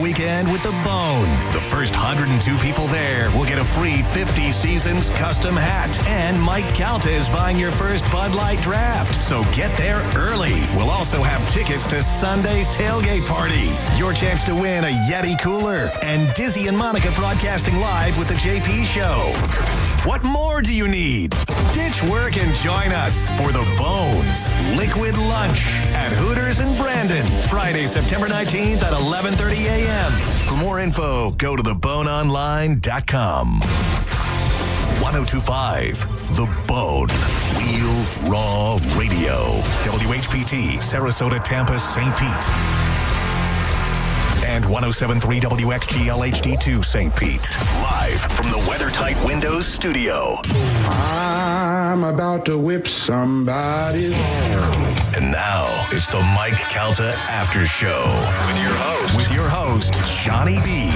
Weekend with the Bone. The first 102 people there will get a free 50 Seasons custom hat. And Mike Calta is buying your first Bud Light draft. So get there early. We'll also have tickets to Sunday's tailgate party. Your chance to win a Yeti cooler. And Dizzy and Monica broadcasting live with the JP Show. What more do you need? Ditch work and join us for the Bones Liquid Lunch at Hooters and Brandon. Friday, September 19th at 11:30 a.m. For more info, go to theboneonline.com. 1025 The Bone. Real Raw Radio. WHPT, Sarasota, Tampa, St. Pete. And 107.3 WXGL HD2 St. Pete. Live from the WeatherTight Windows studio. I'm about to whip somebody's ass. And now it's the Mike Calta Aftershow. With your host, Johnny B.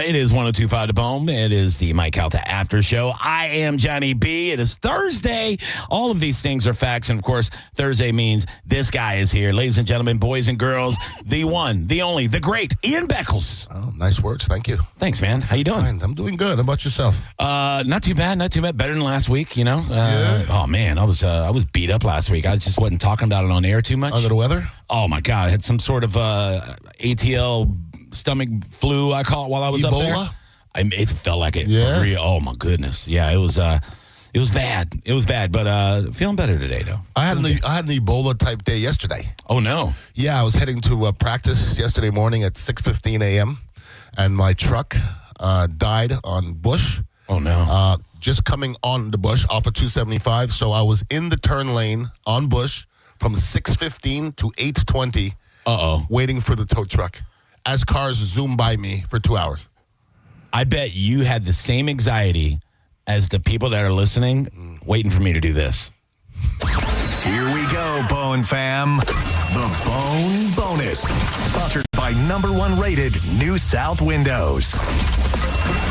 It is 102.5 The Bone. It is the Mike Calta After Show. I am Johnny B. It is Thursday. All of these things are facts. And, of course, Thursday means this guy is here. Ladies and gentlemen, boys and girls, the one, the only, the great Ian Beckles. Oh, nice words. Thank you. Thanks, man. How you doing? Fine. I'm doing good. How about yourself? Not too bad. Not too bad. Better than last week, you know. Yeah. Oh, man. I was beat up last week. I just wasn't talking about it on air too much. Under the weather? Oh, my God. I had some sort of ATL stomach flu, I call it, while I was Ebola? up there. It felt like it. Yeah. Oh my goodness. Yeah, it was bad. It was bad, but feeling better today though. I had an Ebola type day yesterday. Oh no. Yeah, I was heading to practice yesterday morning at 6:15 a.m. and my truck died on Bush. Oh no. Just coming on the Bush off of 275, so I was in the turn lane on Bush from 6:15 to 8:20. Waiting for the tow truck as cars zoomed by me for 2 hours. I bet you had the same anxiety as the people that are listening, waiting for me to do this. Here we go, Bone fam. The Bone Bonus. Sponsored by #1 rated New South Windows.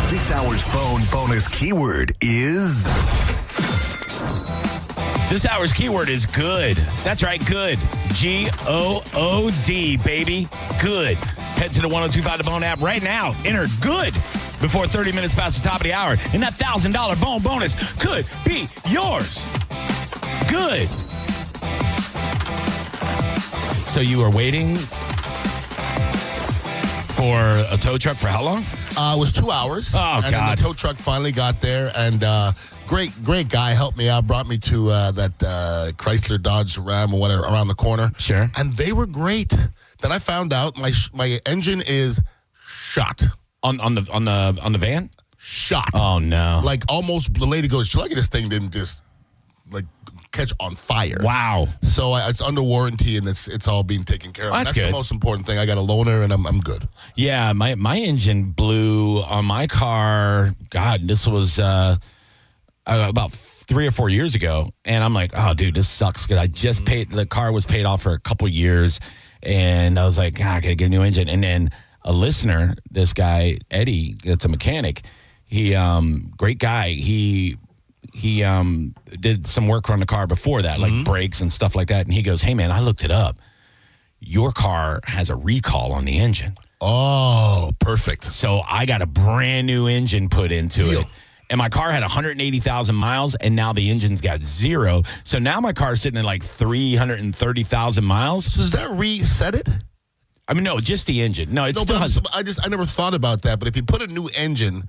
This hour's Bone Bonus keyword is... This hour's keyword is good. That's right, good. G-O-O-D, baby. Good. Head to the 102.5 The Bone app right now. Enter good before 30 minutes past the top of the hour. And that $1,000 Bone bonus could be yours. Good. So you were waiting for a tow truck for how long? It was 2 hours. Oh, and God. then the tow truck finally got there, and great guy helped me out, brought me to that Chrysler Dodge Ram or whatever around the corner. Sure. And they were great. Then I found out my engine is shot. On the van? Shot. Oh no. Like almost the lady goes, lucky this thing didn't just like catch on fire. Wow. So it's under warranty and it's all being taken care of. Oh, that's the good. most important thing. I got a loaner and I'm good. Yeah, my engine blew on my car. God, this was about 3 or 4 years ago, and I'm like, oh, dude, this sucks because I just paid. The car was paid off for a couple years, and I was like, I gotta get a new engine. And then a listener, this guy Eddie, that's a mechanic. He great guy. He did some work on the car before that, like brakes and stuff like that. And he goes, hey man, I looked it up. Your car has a recall on the engine. Oh, perfect. So I got a brand new engine put into Deal. it. And my car had 180,000 miles, and now the engine's got 0. So now my car's sitting at like 330,000 miles. So does that reset it? I mean, no, just the engine. No, it No, still but has... I never thought about that. But if you put a new engine,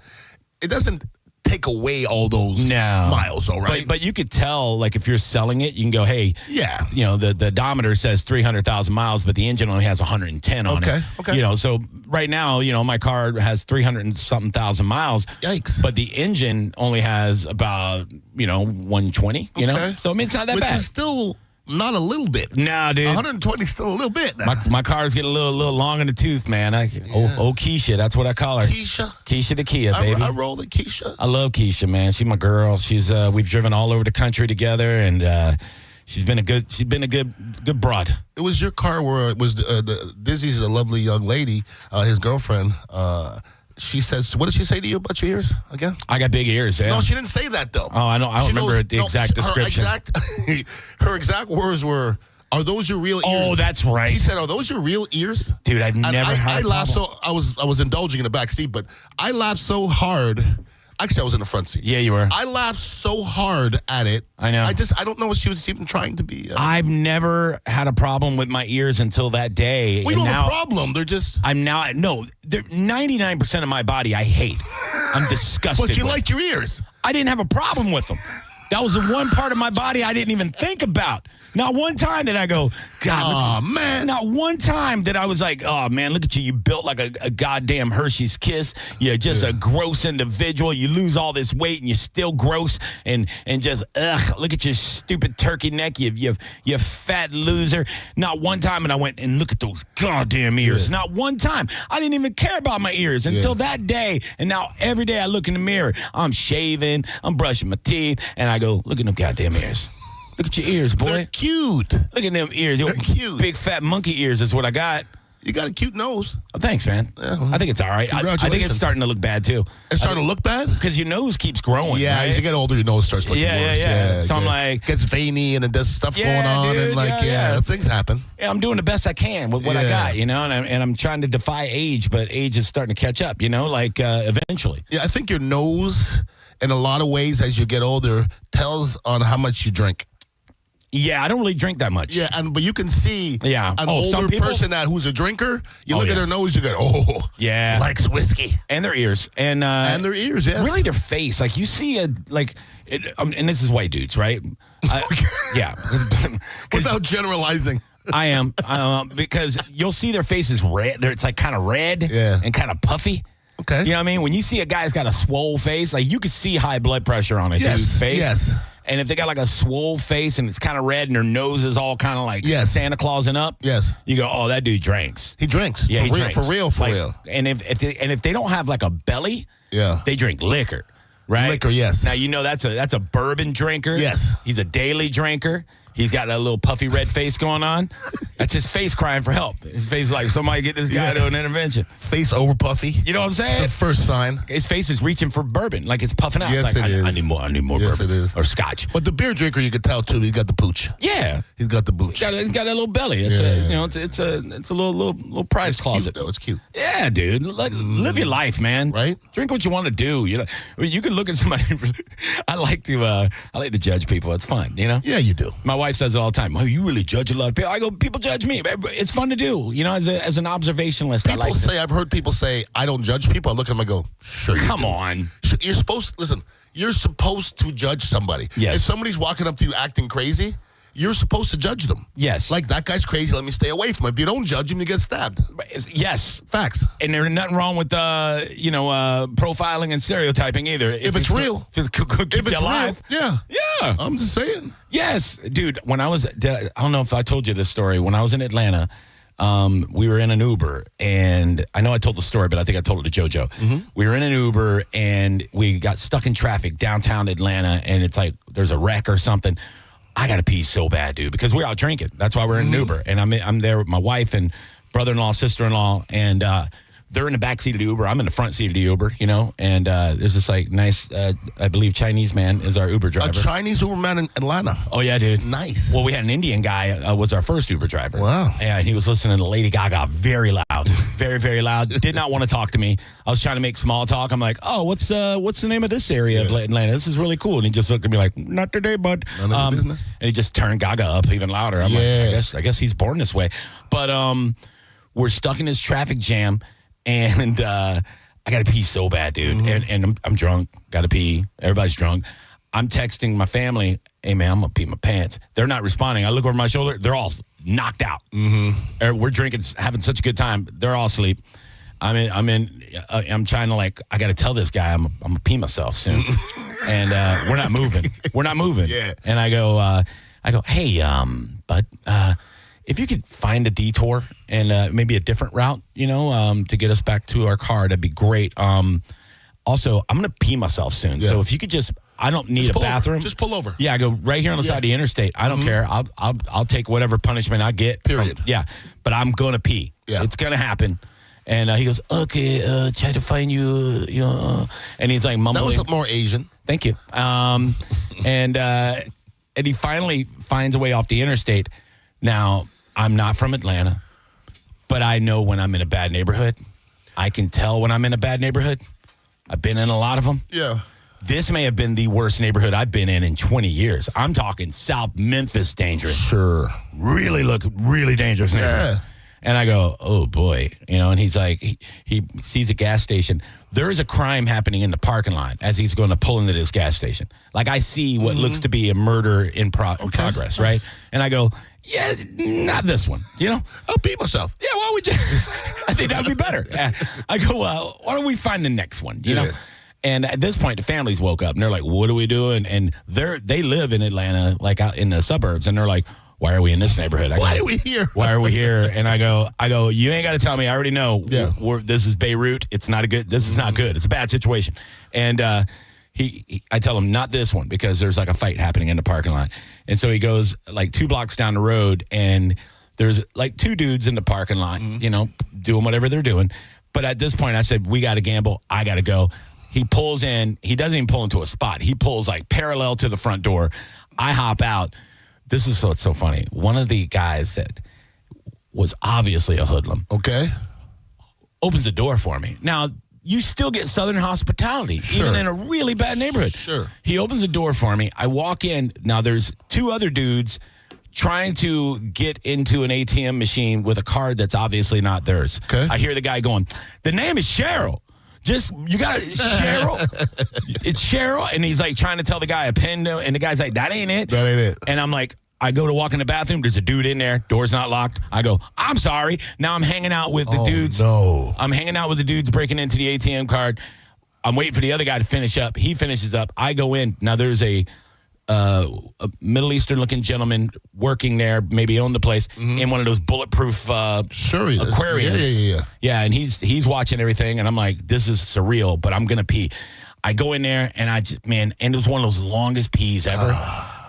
it doesn't take away all those miles, all right? But you could tell, like, if you're selling it, you can go, hey, yeah, you know, the odometer says 300,000 miles, but the engine only has 110 on it. Okay. You know, so right now, you know, my car has 300 and something thousand miles. Yikes. But the engine only has about, you know, 120, you know? Okay. So, I mean, it's not that Which bad. is still Not a little bit. No, dude. 120 is still a little bit. My car's getting a little long in the tooth, man. Oh, Keisha, that's what I call her. Keisha the Kia, baby. I roll the Keisha. I love Keisha, man. She's my girl. We've driven all over the country together, and she's been a good broad. It was your car where it was Dizzy's a lovely young lady, his girlfriend. She says, what did she say to you about your ears again? I got big ears, yeah. No, she didn't say that, though. Oh, I know. I don't remember the exact description. Her exact words were, are those your real ears? Oh, that's right. She said, are those your real ears? Dude, I've never had I laughed so, I was indulging in the back seat, but I laughed so hard. Actually, I was in the front seat. Yeah, you were. I laughed so hard at it. I know. I don't know what she was even trying to be. I've never had a problem with my ears until that day. We don't have a problem. They're just... They're 99% of my body I hate. I'm disgusted But you with. liked your ears. I didn't have a problem with them. That was the one part of my body I didn't even think about. Not one time did I go, God, man. Not one time that I was like, oh, man, look at you. You built like a goddamn Hershey's Kiss. You're just a gross individual. You lose all this weight and you're still gross and just, look at your stupid turkey neck. You fat loser. Not one time. And I went and look at those goddamn ears. Yeah. Not one time. I didn't even care about my ears until that day. And now every day I look in the mirror, I'm shaving, I'm brushing my teeth, and I go, look at them goddamn ears. Look at your ears, boy. They're cute. Look at them ears. They're cute. Big fat monkey ears is what I got. You got a cute nose. Oh, thanks, man. Yeah. I think it's all right. I think it's starting to look bad, too. It's starting to look bad? Because your nose keeps growing, Yeah, right? as you get older, your nose starts looking worse. Yeah. So I'm like... Gets veiny and it does stuff going on. Dude, and things happen. Yeah, I'm doing the best I can with what I got, and I'm trying to defy age, but age is starting to catch up, eventually. Yeah, I think your nose, in a lot of ways, as you get older, tells on how much you drink. Yeah, I don't really drink that much. Yeah, but you can see an some older people, person who's a drinker. You look at their nose, you go, likes whiskey. And their ears. And their ears, yes. Really their face. Like, you see and this is white dudes, right? Yeah. Without generalizing. I am. Because you'll see their faces red. It's like kind of red and kind of puffy. Okay. You know what I mean? When you see a guy's got a swole face, like you can see high blood pressure on a dude's face. Yes. And if they got like a swole face and it's kind of red and their nose is all kind of like Santa Clausing up, you go, oh, that dude drinks. He drinks. Yeah, for he real, drinks. For real. And if they don't have like a belly, they drink liquor, right? Liquor, yes. Now that's a bourbon drinker. Yes. He's a daily drinker. He's got a little puffy red face going on. That's his face crying for help. His face is like, somebody get this guy to an intervention. Face over puffy. You know what I'm saying? It's the first sign. His face is reaching for bourbon. Like it's puffing out. Yes, like, it is. I need more yes, bourbon. It is. Or scotch. But the beer drinker, you could tell, too, he's got the pooch. Yeah. He's got the booch. He's got that little belly. It's a little prize closet. Cute, though. It's cute. Yeah, dude. Live your life, man. Right? Drink what you want to do. You can look at somebody. I like to judge people. It's fun, Yeah, you do. My wife says it all the time. Oh, you really judge a lot of people. I go, people judge me. It's fun to do, as an observationalist. I've heard people say, I don't judge people. I look at them and go, sure you Come do. on. You're supposed to judge somebody. Yes. If somebody's walking up to you acting crazy, you're supposed to judge them. Yes. Like, that guy's crazy, let me stay away from him. If you don't judge him, you get stabbed. Yes. Facts. And there's nothing wrong with, profiling and stereotyping either. If it's real. If it's alive. Real. Yeah. Yeah. I'm just saying. Yes. Dude, I don't know if I told you this story. When I was in Atlanta, we were in an Uber, and I know I told the story, but I think I told it to JoJo. Mm-hmm. We were in an Uber, and we got stuck in traffic downtown Atlanta, and it's like there's a wreck or something. I got to pee so bad, dude, because we're out drinking. That's why we're in an Uber. And I'm there with my wife and brother-in-law, sister-in-law, and they're in the back seat of the Uber. I'm in the front seat of the Uber, and there's this nice, I believe, Chinese man is our Uber driver. A Chinese Uber man in Atlanta. Oh, yeah, dude. Nice. Well, we had an Indian guy was our first Uber driver. Wow. Yeah, and he was listening to Lady Gaga very loud, very, very loud. Did not want to talk to me. I was trying to make small talk. I'm like, oh, what's the name of this area of Atlanta? This is really cool. And he just looked at me like, not today, bud. None of your business. And he just turned Gaga up even louder. I'm like, I guess he's born this way. But we're stuck in this traffic jam. And I got to pee so bad, dude. Mm-hmm. And I'm drunk. Got to pee. Everybody's drunk. I'm texting my family, hey, man, I'm going to pee my pants. They're not responding. I look over my shoulder. They're all knocked out. Mm-hmm. We're drinking, having such a good time. They're all asleep. I'm trying to I got to tell this guy I'm going to pee myself soon. And we're not moving. We're not moving. Yeah. And I go, I go, hey, bud, if you could find a detour and maybe a different route, to get us back to our car, that'd be great. Also, I'm going to pee myself soon. Yeah. So if you could I don't need a bathroom. Just pull over. Yeah, I go right here on the side of the interstate. I don't care. I'll take whatever punishment I get. Period. But I'm going to pee. Yeah. It's going to happen. And he goes, okay, try to find you, and he's like mumbling. That was more Asian. Thank you. And he finally finds a way off the interstate. Now, I'm not from Atlanta, but I know when I'm in a bad neighborhood. I can tell when I'm in a bad neighborhood. I've been in a lot of them. Yeah. This may have been the worst neighborhood I've been in 20 years. I'm talking South Memphis dangerous. Sure. Really dangerous neighborhood. Yeah. And I go, oh, boy. And he's like, he sees a gas station. There is a crime happening in the parking lot as he's going to pull into this gas station. Like, I see what looks to be a murder in progress, right? And I go, yeah, not this one, I'll beat myself. Yeah, why would you? I think that would be better. I go, well, why don't we find the next one, you know? And at this point, the families woke up, and they're like, what are we doing? And they live in Atlanta, like out in the suburbs, and they're like, why are we in this neighborhood? Why are we here? Why are we here? And I go, you ain't got to tell me. I already know. Yeah. This is Beirut. It's not this is not good. It's a bad situation. And I tell him, not this one, because there's like a fight happening in the parking lot. And so he goes like 2 blocks down the road, and there's like 2 dudes in the parking lot, doing whatever they're doing. But at this point, I said, we got to gamble. I got to go. He pulls in. He doesn't even pull into a spot. He pulls like parallel to the front door. I hop out. This is it's so funny. One of the guys that was obviously a hoodlum. Okay. Opens the door for me. Now, you still get Southern hospitality, even in a really bad neighborhood. Sure. He opens the door for me. I walk in. Now, there's 2 other dudes trying to get into an ATM machine with a card that's obviously not theirs. Okay. I hear the guy going, the name is Cheryl. You got Cheryl. It's Cheryl. And he's like trying to tell the guy a pin. And the guy's like, that ain't it. That ain't it. And I'm like, I go to walk in the bathroom. There's a dude in there. Door's not locked. I go, I'm sorry. Now I'm hanging out with the dudes. No. I'm hanging out with the dudes breaking into the ATM card. I'm waiting for the other guy to finish up. He finishes up. I go in. Now there's a Middle Eastern looking gentleman working there, maybe owned the place, in one of those bulletproof aquariums. Yeah. Yeah, and he's watching everything, and I'm like, this is surreal, but I'm gonna pee. I go in there, and and it was one of those longest pees ever.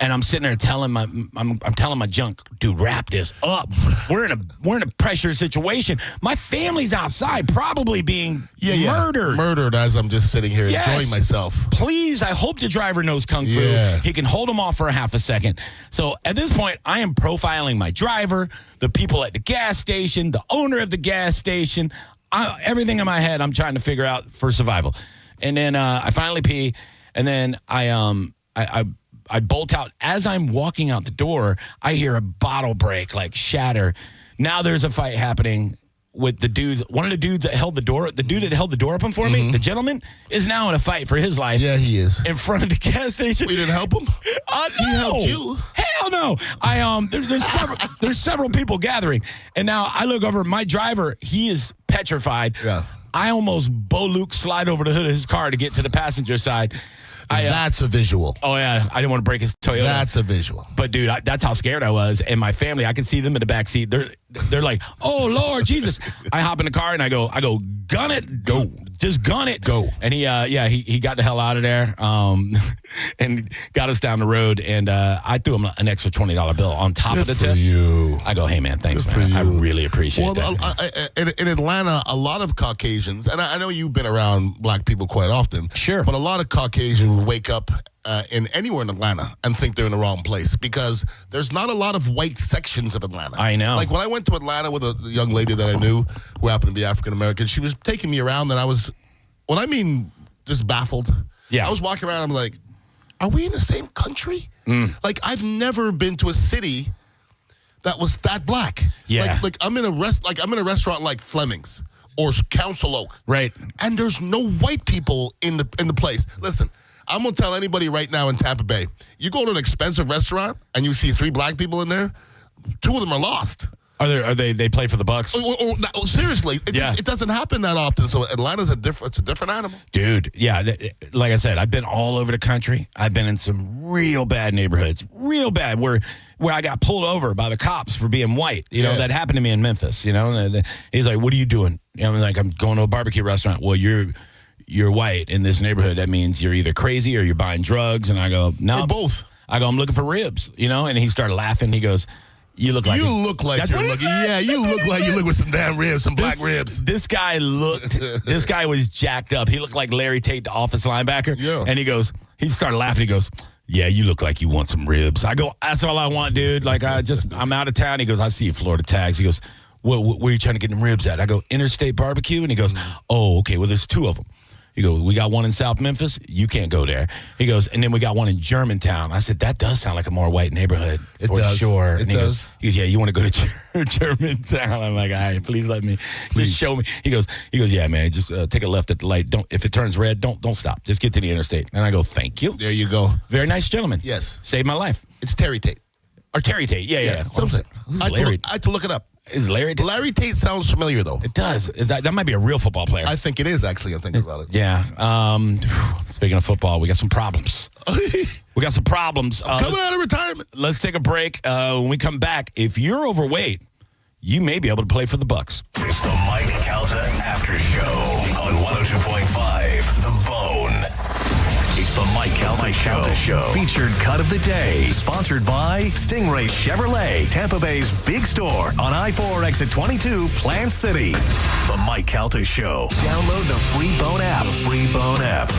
And I'm sitting there telling I'm telling my junk, dude, wrap this up. We're in a pressure situation. My family's outside, probably being murdered. Murdered as I'm just sitting here enjoying myself. Please, I hope the driver knows kung fu. Yeah. He can hold him off for a half a second. So at this point, I am profiling my driver, the people at the gas station, the owner of the gas station. Everything in my head, I'm trying to figure out for survival. And then I finally pee, and then I bolt out. As I'm walking out the door, I hear a bottle break, like shatter. Now there's a fight happening with the dudes. One of the dudes that held the door, the dude that held the door open for me, the gentleman, is now in a fight for his life. Yeah, he is. In front of the gas station. We didn't help him? No. He helped you. Hell no. There's several people gathering. And now I look over my driver. He is petrified. Yeah. I almost Bo Luke slide over the hood of his car to get to the passenger side. That's a visual. Oh, yeah. I didn't want to break his Toyota. That's a visual. But, dude, that's how scared I was. And my family, I can see them in the back seat. They're like, oh, Lord Jesus. I hop in the car, and I go, gun it. Go. Just gun it. Go. And he got the hell out of there and got us down the road. And I threw him an extra $20 bill on top of the tip. You. I go, hey, man, thanks, man. I really appreciate that. In Atlanta, a lot of Caucasians, and I know you've been around black people quite often. Sure. But a lot of Caucasians wake up in anywhere in Atlanta and think they're in the wrong place because there's not a lot of white sections of Atlanta. I know. Like when I went to Atlanta with a young lady that I knew who happened to be African American, she was taking me around and I was, just baffled. Yeah. I was walking around, I'm like, are we in the same country? Like I've never been to a city that was that black. Yeah. Like I'm in a restaurant like Fleming's or Council Oak. Right. And there's no white people in the place. Listen, I'm going to tell anybody right now in Tampa Bay, you go to an expensive restaurant and you see 3 black people in there, 2 of them are lost. Are they play for the Bucks? Seriously, it doesn't happen that often. So Atlanta's it's a different animal. Dude, yeah. Like I said, I've been all over the country. I've been in some real bad neighborhoods, real bad, where I got pulled over by the cops for being white. You know, that happened to me in Memphis. You know, and he's like, "What are you doing?" You know, I'm like, "I'm going to a barbecue restaurant." Well, you're white in this neighborhood. That means you're either crazy or you're buying drugs. And I go, "No, both." I go, "I'm looking for ribs." You know, and he started laughing. He goes, You look like you're looking. Yeah, you look with some damn ribs, some black ribs. This guy was jacked up. He looked like Larry Tate, the Office linebacker. Yeah. And he started laughing. He goes, "Yeah, you look like you want some ribs." I go, "That's all I want, dude. Like, I'm out of town." He goes, "I see your Florida tags." He goes, where are you trying to get them ribs at?" I go, "Interstate Barbecue." And he goes, "Oh, okay. Well, there's two of them." He goes, "We got one in South Memphis. You can't go there." He goes, "And then we got one in Germantown." I said, "That does sound like a more white neighborhood." It does. Sure. It does. He goes, "Yeah, you want to go to Germantown?" I'm like, "All right, please let me. Just show me." He goes, "Yeah, man, just take a left at the light. If it turns red, don't stop. Just get to the interstate." And I go, "Thank you." There you go. Very nice gentleman. Yes. Saved my life. It's Terry Tate. Or Terry Tate. Yeah. I had to look it up. Is Larry Tate? Larry Tate sounds familiar, though. It does. That might be a real football player. I think it is, actually. I'm thinking about it. Yeah. Speaking of football, we got some problems. Coming out of retirement. Let's take a break. When we come back, if you're overweight, you may be able to play for the Bucks. It's the Mike Calta Aftershow on 102.5 The Bone. It's the Mike Calta Show. Featured cut of the day. Sponsored by Stingray Chevrolet, Tampa Bay's big store on I-4 exit 22, Plant City. The Mike Calta Show. Download the free Bone app.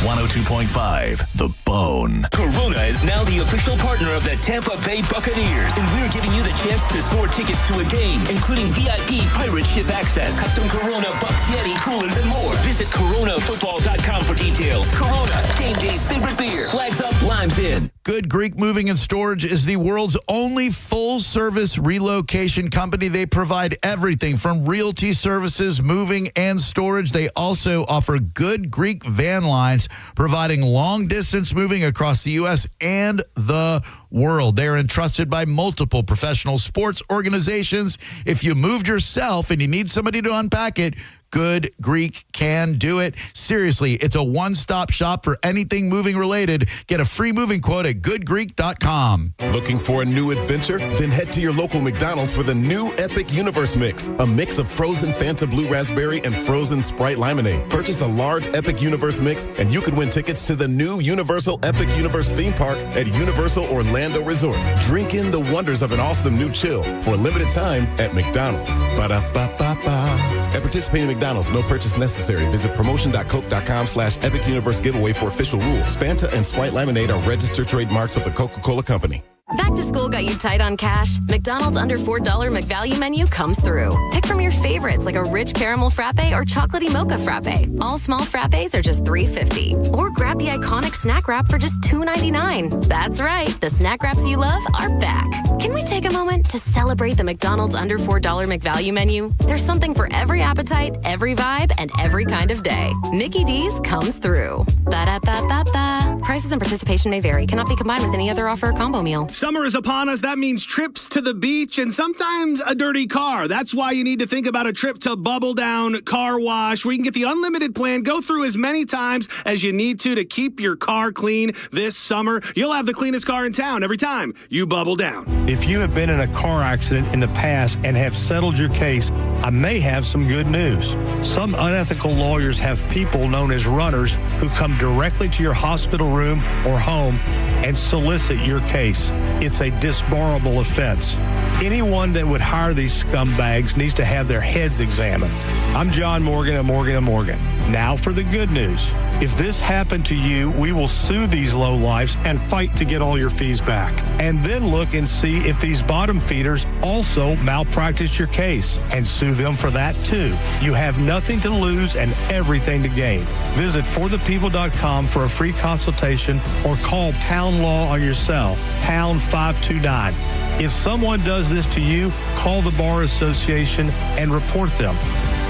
102.5 The Bone. Corona is now the official partner of the Tampa Bay Buccaneers, and we're giving you the chance to score tickets to a game, including VIP pirate ship access, custom Corona Bucks Yeti coolers, and more. Visit coronafootball.com for details. Corona, game day's favorite beer. Flags up, limes in. Good Greek Moving and Storage is the world's only full-service relocation company. They provide everything from realty services, moving, and storage. They also offer Good Greek van lines, providing long-distance moving across the U.S. and the world. They are entrusted by multiple professional sports organizations. If you moved yourself and you need somebody to unpack it, Good Greek can do it. Seriously, it's a one-stop shop for anything moving related. Get a free moving quote at goodgreek.com. Looking for a new adventure? Then head to your local McDonald's for the new Epic Universe Mix, a mix of frozen Fanta Blue Raspberry and frozen Sprite Lemonade. Purchase a large Epic Universe Mix and you could win tickets to the new Universal Epic Universe theme park at Universal Orlando Resort. Drink in the wonders of an awesome new chill for a limited time at McDonald's. Ba-da-ba-ba-ba. At participating McDonald's, no purchase necessary. Visit promotion.coke.com/Epic Universe giveaway for official rules. Fanta and Sprite Lemonade are registered trademarks of the Coca-Cola Company. Back to school got you tight on cash? McDonald's under $4 McValue menu comes through. Pick from your favorites like a rich caramel frappe or chocolatey mocha frappe. All small frappes are just $3.50. Or grab the iconic snack wrap for just $2.99. That's right, the snack wraps you love are back. Can we take a moment to celebrate the McDonald's under $4 McValue menu? There's something for every appetite, every vibe, and every kind of day. Mickey D's comes through. Ba-da-ba-ba-ba. Prices and participation may vary. Cannot be combined with any other offer or combo meal. Summer is upon us. That means trips to the beach and sometimes a dirty car. That's why you need to think about a trip to Bubble Down Car Wash, where you can get the unlimited plan, go through as many times as you need to keep your car clean this summer. You'll have the cleanest car in town every time you bubble down. If you have been in a car accident in the past and have settled your case, I may have some good news. Some unethical lawyers have people known as runners who come directly to your hospital room or home and solicit your case. It's a disbarable offense. Anyone that would hire these scumbags needs to have their heads examined. I'm John Morgan at Morgan & Morgan. Now for the good news. If this happened to you, we will sue these lowlifes and fight to get all your fees back. And then look and see if these bottom feeders also malpractice your case and sue them for that too. You have nothing to lose and everything to gain. Visit forthepeople.com for a free consultation or call Pound Law on your cell, pound 529. If someone does this to you, call the Bar Association and report them.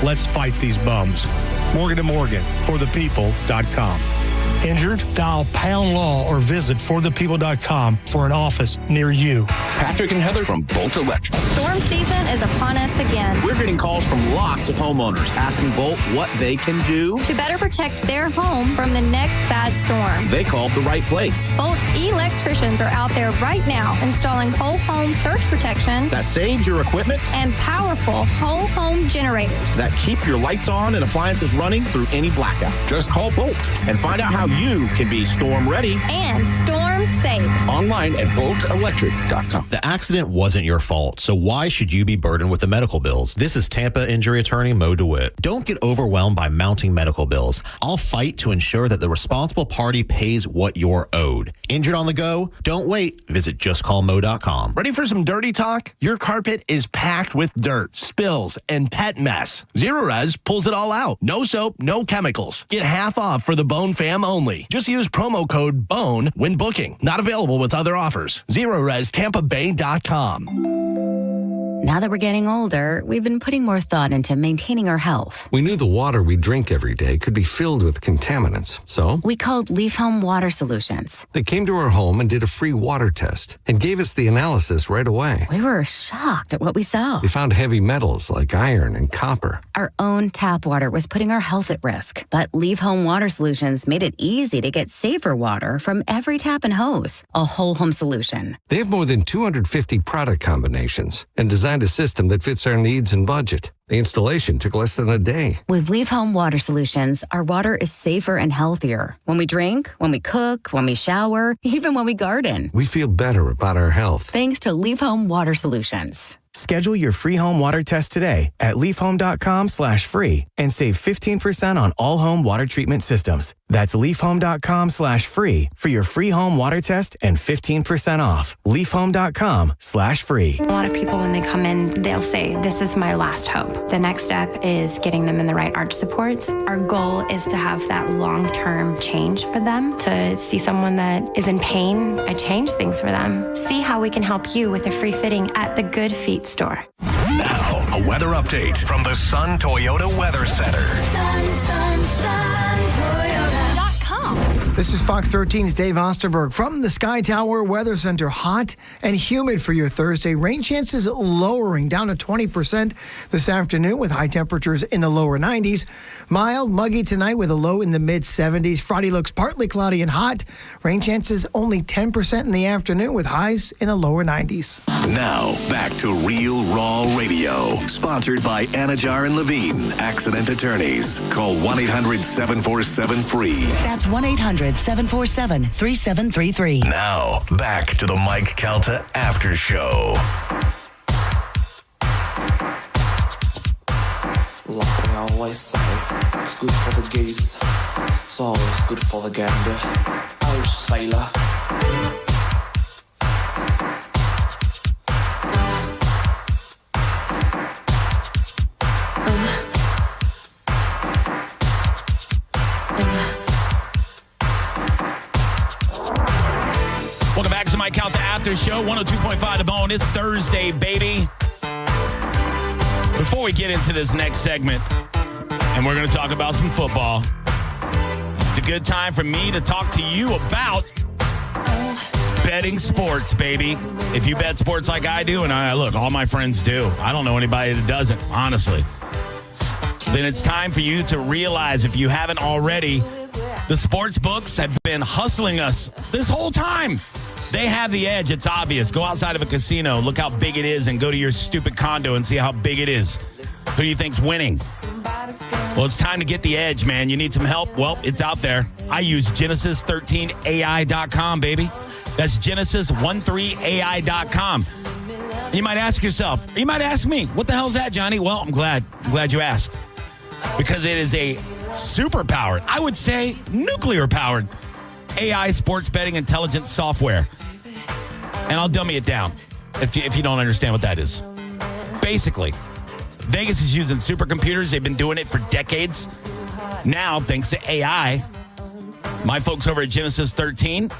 Let's fight these bums. Morgan & Morgan, forthepeople.com. Injured? Dial pound law or visit forthepeople.com for an office near you. Patrick and Heather from Bolt Electric. Storm season is upon us again. We're getting calls from lots of homeowners asking Bolt what they can do to better protect their home from the next bad storm. They called the right place. Bolt electricians are out there right now installing whole home surge protection that saves your equipment and powerful whole home generators that keep your lights on and appliances running through any blackout. Just call Bolt and find out how you can be storm ready and storm safe. Online at boltelectric.com. The accident wasn't your fault, so why should you be burdened with the medical bills? This is Tampa injury attorney Mo DeWitt. Don't get overwhelmed by mounting medical bills. I'll fight to ensure that the responsible party pays what you're owed. Injured on the go? Don't wait. Visit justcallmo.com. Ready for some dirty talk? Your carpet is packed with dirt, spills, and pet mess. Zero Res pulls it all out. No soap, no chemicals. Get half off for the Bone fam only. Just use promo code BONE when booking. Not available with other offers. ZeroResTampaBay.com. Now that we're getting older, we've been putting more thought into maintaining our health. We knew the water we drink every day could be filled with contaminants, so we called Leaf Home Water Solutions. They came to our home and did a free water test and gave us the analysis right away. We were shocked at what we saw. They found heavy metals like iron and copper. Our own tap water was putting our health at risk, but Leaf Home Water Solutions made it easy to get safer water from every tap and hose. A whole home solution. They have more than 250 product combinations and designed a system that fits our needs and budget. The installation took less than a day. With Leaf Home Water Solutions, our water is safer and healthier. When we drink, when we cook, when we shower, even when we garden. We feel better about our health. Thanks to Leaf Home Water Solutions. Schedule your free home water test today at leafhome.com/free and save 15% on all home water treatment systems. That's leafhome.com/free for your free home water test and 15% off. leafhome.com/free. A lot of people, when they come in, they'll say, this is my last hope. The next step is getting them in the right arch supports. Our goal is to have that long-term change for them, to see someone that is in pain, I change things for them. See how we can help you with a free fitting at the Good Feet store. Now, a weather update from the Sun Toyota Weather Center. This is Fox 13's Dave Osterberg from the Sky Tower Weather Center. Hot and humid for your Thursday. Rain chances lowering down to 20% this afternoon with high temperatures in the lower 90s. Mild, muggy tonight with a low in the mid-70s. Friday looks partly cloudy and hot. Rain chances only 10% in the afternoon with highs in the lower 90s. Now, back to Real Raw Radio. Sponsored by Anajar and Levine, Accident Attorneys. Call 1-800-747-FREE. That's 1-800-747-3733. Now, back to the Mike Calta Aftershow. Like I always say, it's good for the geese. It's always good for the gander. Oh, sailor. Welcome back to my Calta After Show, 102.5 The Bone. It's Thursday, baby. Before we get into this next segment, and we're going to talk about some football, it's a good time for me to talk to you about betting sports, baby. If you bet sports like I do, and look, all my friends do. I don't know anybody that doesn't, honestly. Then it's time for you to realize, if you haven't already, the sports books have been hustling us this whole time. They have the edge. It's obvious. Go outside of a casino, look how big it is, and go to your stupid condo and see how big it is. Who do you think's winning? Well, it's time to get the edge, man. You need some help? Well, it's out there. I use Genesis13AI.com, baby. That's Genesis13AI.com. You might ask yourself, or you might ask me, what the hell is that, Johnny? Well, I'm glad you asked. Because it is a super-powered, I would say nuclear-powered AI sports betting intelligence software. And I'll dummy it down if you don't understand what that is. Basically, Vegas is using supercomputers. They've been doing it for decades. Now, thanks to AI, my folks over at Genesis 13,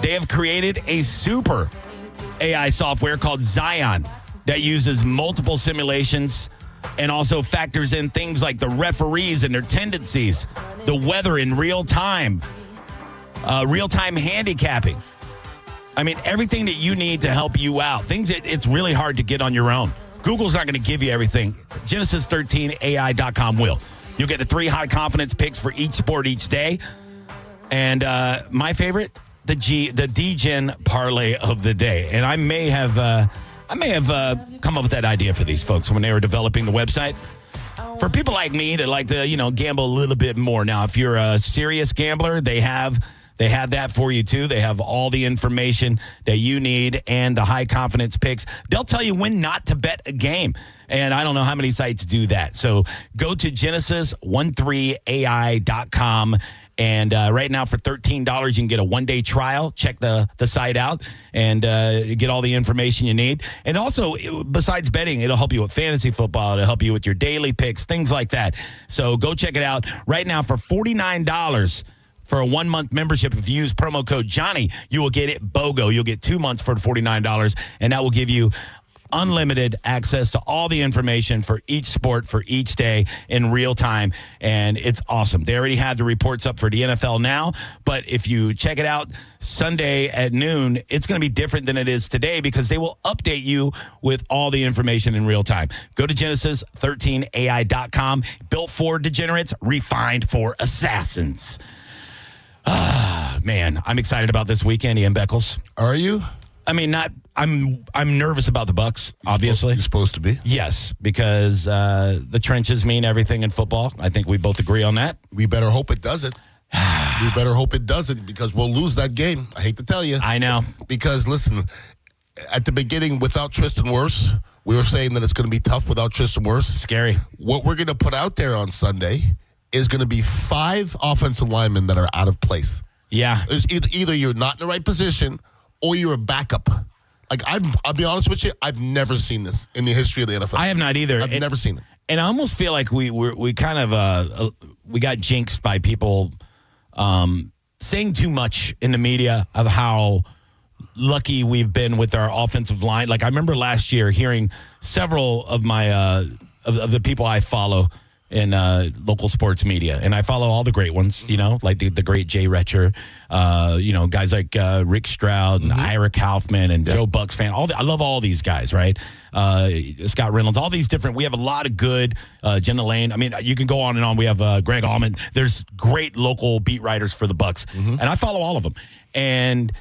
they have created a super AI software called Zion that uses multiple simulations and also factors in things like the referees and their tendencies, the weather in real time, real-time handicapping. I mean, everything that you need to help you out. Things that it's really hard to get on your own. Google's not going to give you everything. Genesis13AI.com will. You'll get the 3 high-confidence picks for each sport each day. And my favorite, the D-Gen parlay of the day. And I may have come up with that idea for these folks when they were developing the website. For people like me that like to, gamble a little bit more. Now, if you're a serious gambler, they have that for you, too. They have all the information that you need and the high-confidence picks. They'll tell you when not to bet a game. And I don't know how many sites do that. So go to Genesis13AI.com. And right now for $13, you can get a one-day trial. Check the site out and get all the information you need. And also, besides betting, it'll help you with fantasy football. It'll help you with your daily picks, things like that. So go check it out. Right now for $49 for a 1-month membership, if you use promo code Johnny, you will get it BOGO. You'll get 2 months for $49, and that will give you unlimited access to all the information for each sport for each day in real time, and it's awesome. They already have the reports up for the NFL now, but if you check it out Sunday at noon, it's going to be different than it is today because they will update you with all the information in real time. Go to Genesis13AI.com. Built for degenerates, refined for assassins. Man, I'm excited about this weekend, Ian Beckles. Are you? I mean, I'm nervous about the Bucs, obviously. You're supposed to be. Yes, because the trenches mean everything in football. I think we both agree on that. We better hope it doesn't. We better hope it doesn't because we'll lose that game. I hate to tell you. I know. Because, listen, at the beginning, without Tristan Wirfs, we were saying that it's going to be tough without Tristan Wirfs. Scary. What we're going to put out there on Sunday is going to be 5 offensive linemen that are out of place. Yeah. It's either you're not in the right position or you're a backup. Like, I'll be honest with you, I've never seen this in the history of the NFL. I have not either. I've never seen it. And I almost feel like we kind of we got jinxed by people saying too much in the media of how lucky we've been with our offensive line. Like, I remember last year hearing several of my of the people I follow in local sports media, and I follow all the great ones, like the great Jay Retcher, guys like Rick Stroud and Ira Kaufman and Joe Bucks fan. I love all these guys, right? Scott Reynolds, all these different. We have a lot of good Jenna Lane. I mean, you can go on and on. We have Greg Allman. There's great local beat writers for the Bucks, and I follow all of them. And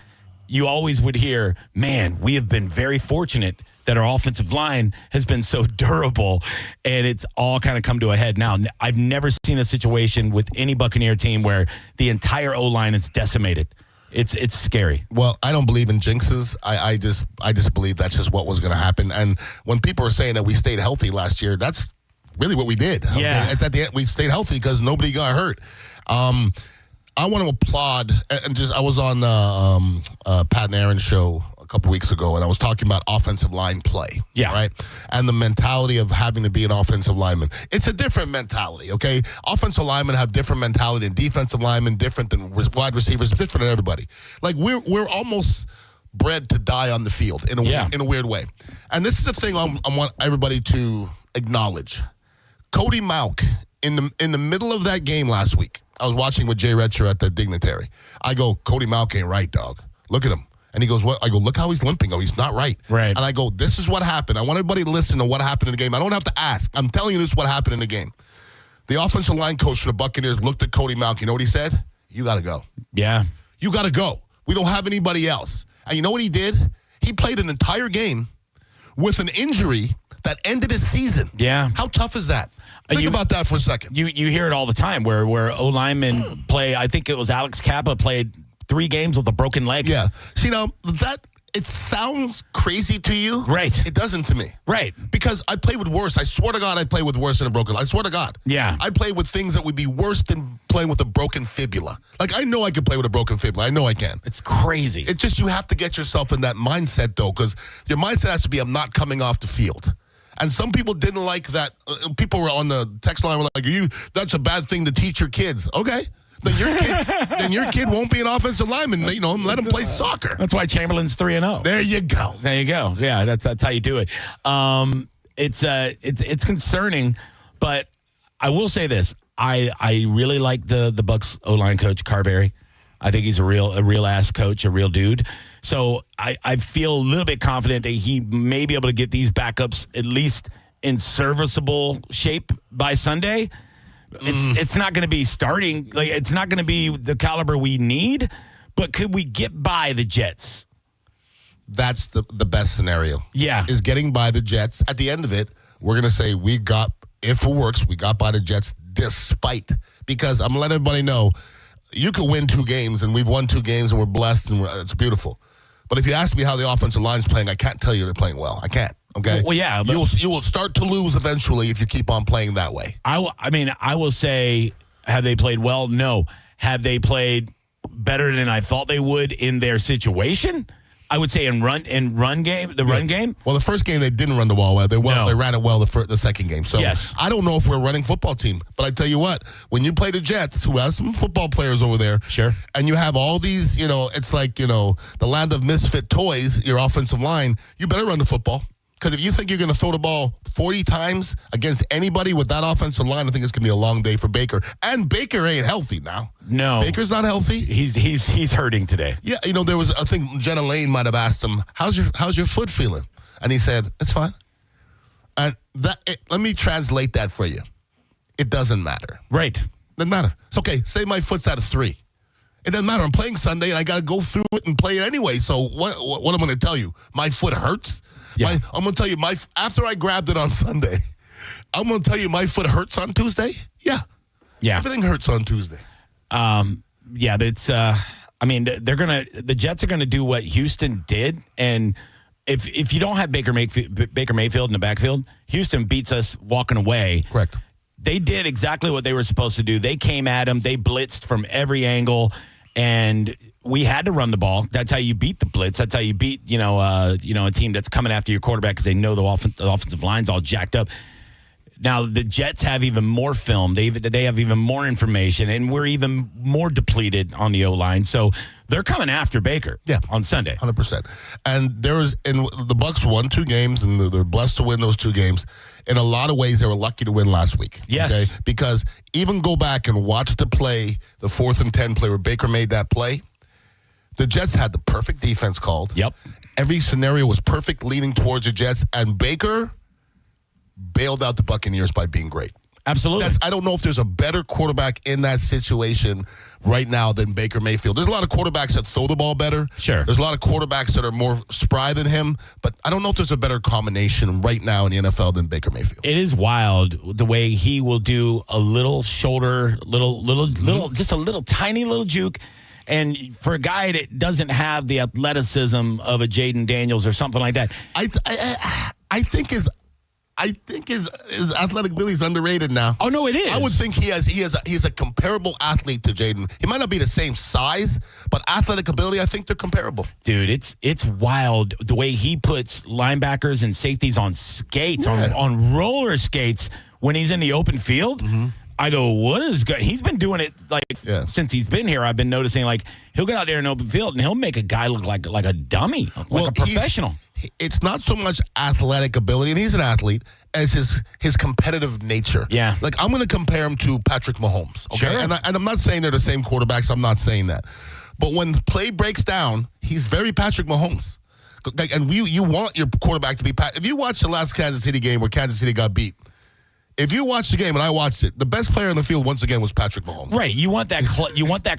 you always would hear, man, we have been very fortunate that our offensive line has been so durable, and it's all kind of come to a head now. I've never seen a situation with any Buccaneer team where the entire O-line is decimated. It's scary. Well, I don't believe in jinxes. I just believe that's just what was going to happen. And when people are saying that we stayed healthy last year, that's really what we did. Okay? Yeah. It's at the end. We stayed healthy because nobody got hurt. I want to applaud, and I was on Pat and Aaron's show a couple weeks ago, and I was talking about offensive line play. Yeah. Right? And the mentality of having to be an offensive lineman. It's a different mentality, okay? Offensive linemen have different mentality than defensive linemen, different than wide receivers, different than everybody. Like, we're almost bred to die on the field in a weird way. And this is the thing I want everybody to acknowledge. Cody Mauch, in the middle of that game last week, I was watching with Jay Retcher at the Dignitary. I go, Cody Mauch ain't right, dog. Look at him. And he goes, what? I go, look how he's limping. Oh, he's not right. Right. And I go, this is what happened. I want everybody to listen to what happened in the game. I don't have to ask. I'm telling you this is what happened in the game. The offensive line coach for the Buccaneers looked at Cody Mauch. You know what he said? You got to go. Yeah. You got to go. We don't have anybody else. And you know what he did? He played an entire game with an injury that ended his season. Yeah. How tough is that? Think about that for a second. You hear it all the time where O-linemen play. I think it was Alex Kappa played 3 games with a broken leg. Yeah. See, now, it sounds crazy to you. Right. It doesn't to me. Right. Because I play with worse. I swear to God, I play with worse than a broken leg. I swear to God. Yeah. I play with things that would be worse than playing with a broken fibula. Like, I know I can play with a broken fibula. I know I can. It's crazy. It's just you have to get yourself in that mindset, though, because your mindset has to be, I'm not coming off the field. And some people didn't like that. People were on the text line were like, that's a bad thing to teach your kids. Okay. Then your kid won't be an offensive lineman. Let him play soccer. That's why Chamberlain's 3-0. There you go. There you go. Yeah, that's how you do it. It's concerning, but I will say this: I really like the Bucs O-line coach Carberry. I think he's a real ass coach, a real dude. So I feel a little bit confident that he may be able to get these backups at least in serviceable shape by Sunday. It's not going to be starting. Like, it's not going to be the caliber we need, but could we get by the Jets? That's the best scenario. Yeah. Is getting by the Jets. At the end of it, we're going to say if it works, we got by the Jets despite. Because I'm letting everybody know, you could win 2 games, and we've won 2 games, and we're blessed, and it's beautiful. But if you ask me how the offensive line's playing, I can't tell you they're playing well. I can't. Okay. Well, yeah. You will start to lose eventually if you keep on playing that way. I will say, have they played well? No. Have they played better than I thought they would in their situation? I would say in run game. Well, the first game they didn't run the ball well. They ran it well the second game. So yes. I don't know if we're a running football team, but I tell you what, when you play the Jets, who has some football players over there, sure, and you have all these, it's like the land of misfit toys. Your offensive line, you better run the football. Because if you think you're going to throw the ball 40 times against anybody with that offensive line, I think it's going to be a long day for Baker. And Baker ain't healthy now. No. Baker's not healthy. He's hurting today. Yeah, there was, I think Jenna Lane might have asked him, how's your foot feeling? And he said, it's fine. And let me translate that for you. It doesn't matter. Right. Doesn't matter. It's okay. Say my foot's at a 3. It doesn't matter. I'm playing Sunday, and I got to go through it and play it anyway. So what I'm going to tell you, my foot hurts. Yeah. I'm going to tell you, after I grabbed it on Sunday, I'm going to tell you my foot hurts on Tuesday. Yeah. Everything hurts on Tuesday. Yeah, but it's. The Jets are going to do what Houston did, and if you don't have Baker Mayfield in the backfield, Houston beats us walking away. Correct. They did exactly what they were supposed to do. They came at him. They blitzed from every angle, and we had to run the ball. That's how you beat the blitz. That's how you beat a team that's coming after your quarterback because they know the offensive line's all jacked up. Now the Jets have even more film. They have even more information, and we're even more depleted on the O-line. So they're coming after Baker. On Sunday, 100%. And the Bucs won 2 games, and they're blessed to win those 2 games. In a lot of ways, they were lucky to win last week. Yes. Okay? Because even go back and watch the 4th and 10 play where Baker made that play. The Jets had the perfect defense called. Yep. Every scenario was perfect leaning towards the Jets, and Baker bailed out the Buccaneers by being great. Absolutely. I don't know if there's a better quarterback in that situation right now than Baker Mayfield. There's a lot of quarterbacks that throw the ball better. Sure. There's a lot of quarterbacks that are more spry than him, but I don't know if there's a better combination right now in the NFL than Baker Mayfield. It is wild the way he will do a little shoulder, just a little tiny little juke. And for a guy that doesn't have the athleticism of a Jaden Daniels or something like that, I think his athletic ability is underrated now. Oh no, it is. I would think he's a comparable athlete to Jaden. He might not be the same size, but athletic ability, I think they're comparable. Dude, it's wild the way he puts linebackers and safeties on skates, on roller skates when he's in the open field. Mm-hmm. I go, what is good? He's been doing it since he's been here. I've been noticing he'll get out there in open field and he'll make a guy look like a dummy, like a professional. It's not so much athletic ability, and he's an athlete, as his competitive nature. Yeah. Like, I'm going to compare him to Patrick Mahomes. Okay? Sure. And I'm not saying they're the same quarterbacks. I'm not saying that. But when play breaks down, he's very Patrick Mahomes. And you want your quarterback to be If you watch the last Kansas City game where Kansas City got beat, if you watch the game, and I watched it, the best player on the field once again was Patrick Mahomes. Right. You want that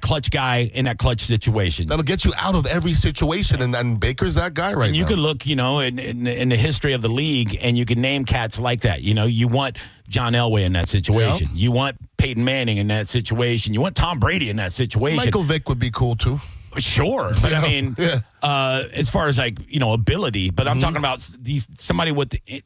clutch guy in that clutch situation. That'll get you out of every situation, and Baker's that guy right now. You could look, in the history of the league, and you can name cats like that. You want John Elway in that situation. Yep. You want Peyton Manning in that situation. You want Tom Brady in that situation. Michael Vick would be cool too. Sure, but I mean, as far as ability, but I'm talking about somebody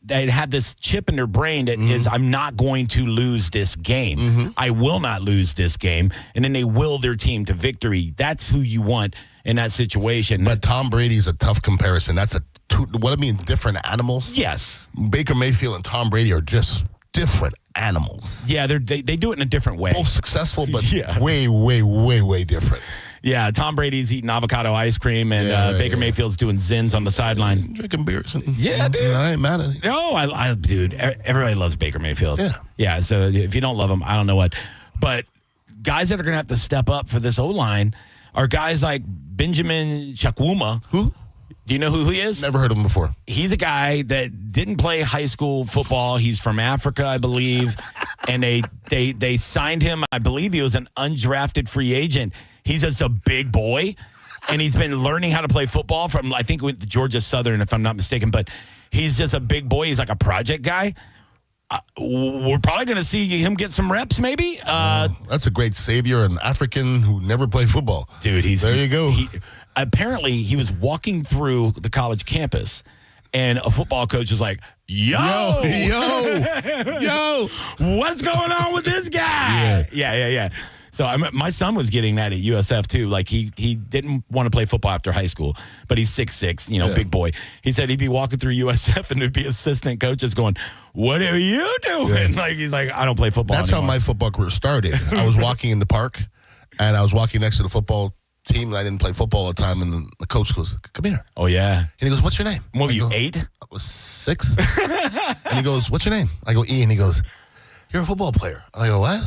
that had this chip in their brain that is, I'm not going to lose this game. Mm-hmm. I will not lose this game, and then they will their team to victory. That's who you want in that situation. But Tom Brady's a tough comparison. That's different animals. Yes, Baker Mayfield and Tom Brady are just different animals. Yeah, they do it in a different way. Both successful, but way, way, way, way different. Yeah, Tom Brady's eating avocado ice cream, and Baker Mayfield's doing zins on the sideline. Drinking beers. Yeah, dude. I ain't mad at it. No, dude, everybody loves Baker Mayfield. Yeah, so if you don't love him, I don't know what. But guys that are going to have to step up for this O-line, are guys like Benjamin Chukwuma. Who? Do you know who he is? Never heard of him before. He's a guy that didn't play high school football. He's from Africa, I believe. And they signed him. I believe he was an undrafted free agent. He's just a big boy. And he's been learning how to play football from, I think, with Georgia Southern, if I'm not mistaken. But he's just a big boy. He's like a project guy. We're probably going to see him get some reps, maybe. That's a great savior, an African who never played football. Dude, there you go. Apparently, he was walking through the college campus, and a football coach was like, yo, what's going on with this guy? Yeah. So my son was getting that at USF too. Like he didn't want to play football after high school, but he's 6'6", big boy. He said he'd be walking through USF and there'd be assistant coaches going, "What are you doing?" Yeah. Like he's like, "I don't play football." That's anymore. how my football career started. I was walking in the park, and I was walking next to the football team. And I didn't play football all the time, and the coach goes, "Come here." Oh yeah. And he goes, "What's your name?" What were you, 8? I was 6. And he goes, "What's your name?" I go, "E." And he goes, "You're a football player." And I go, "What?"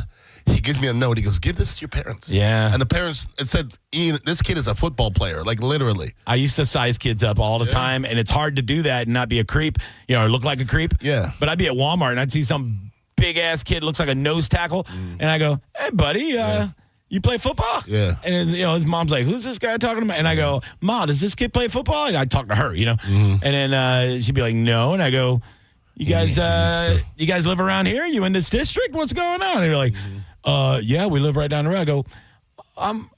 He gives me a note. He goes, "Give this to your parents." Yeah. And the parents, it said, "Ian, this kid is a football player," like literally. I used to size kids up all the time, and it's hard to do that and not be a creep, or look like a creep. Yeah. But I'd be at Walmart, and I'd see some big-ass kid, looks like a nose tackle, and I go, "Hey, buddy, you play football?" Yeah. And his mom's like, "Who's this guy talking about?" And I go, "Ma, does this kid play football?" And I'd talk to her, And then she'd be like, "No." And I go, You guys live around here? You in this district? What's going on?" And they're like, "Yeah, we live right down the road." I go, I'm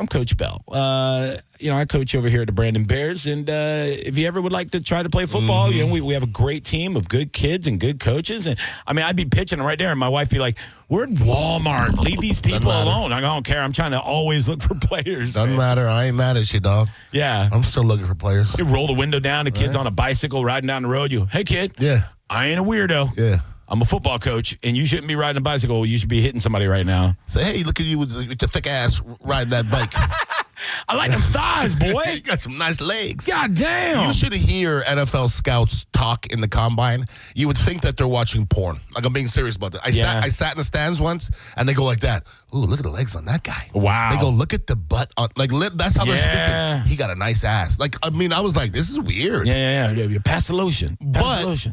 Coach Bell. I coach over here at the Brandon Bears, and if you ever would like to try to play football, we have a great team of good kids and good coaches. And I mean, I'd be pitching right there, and my wife be like, "We're at Walmart. Leave these people alone." I don't care. I'm trying to always look for players. Doesn't matter. I ain't mad at you, dog. Yeah, I'm still looking for players. You roll the window down. The kid's on a bicycle riding down the road. "Hey, kid. Yeah. I ain't a weirdo. Yeah. I'm a football coach, and you shouldn't be riding a bicycle. You should be hitting somebody right now." Say, "Hey, look at you with your thick ass riding that bike." I like them thighs, boy. You got some nice legs. God damn. You should hear NFL scouts talk in the combine. You would think that they're watching porn. Like, I'm being serious about that. I sat in the stands once, and they go like that. "Ooh, look at the legs on that guy." Wow. They go, "Look at the butt." That's how they're speaking. He got a nice ass. Like, I mean, I was like, this is weird. Yeah. You pass the lotion.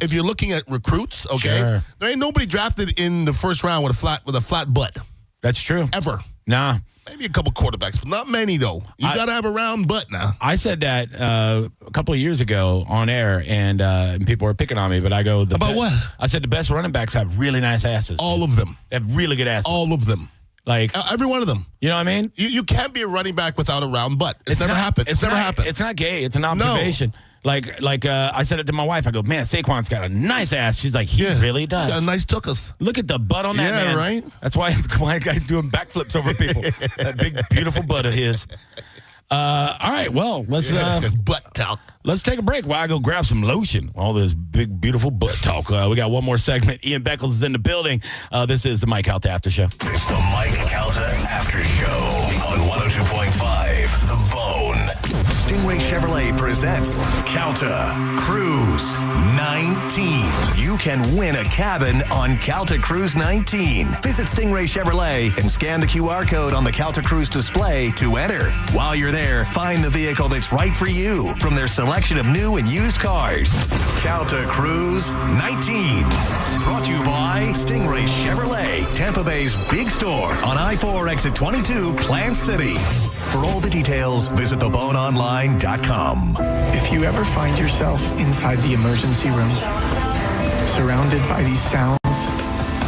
If you're looking at recruits, okay, there ain't nobody drafted in the first round with a flat butt. That's true. Ever. Nah. Maybe a couple quarterbacks, but not many, though. You got to have a round butt now. I said that a couple of years ago on air, and people were picking on me, but I go... About what? I said the best running backs have really nice asses. All of them. They have really good asses. All of them. Like... every one of them. You know what I mean? You can't be a running back without a round butt. It's never happened. It's never happened. It's not gay. It's an observation. No. Like I said it to my wife. I go, "Man, Saquon's got a nice ass." She's like, "He really does. Got a nice tuchus. Look at the butt on that man." Right? That's why I got doing backflips over people. That big, beautiful butt of his. All right, well, let's butt talk. Let's take a break while I go grab some lotion. All this big, beautiful butt talk. We got one more segment. Ian Beckles is in the building. This is the Mike Calta Aftershow. It's the Mike Calta Aftershow on 102.5 The Bone. Stingray Chevrolet presents Calta Cruise 19. You can win a cabin on Calta Cruise 19. Visit Stingray Chevrolet and scan the QR code on the Calta Cruise display to enter. While you're there, find the vehicle that's right for you from their selection of new and used cars. Calta Cruise 19. Brought to you by Stingray Chevrolet, Tampa Bay's big store on I-4 exit 22, Plant City. For all the details, visit theboneonline.com. If you ever find yourself inside the emergency room, surrounded by these sounds,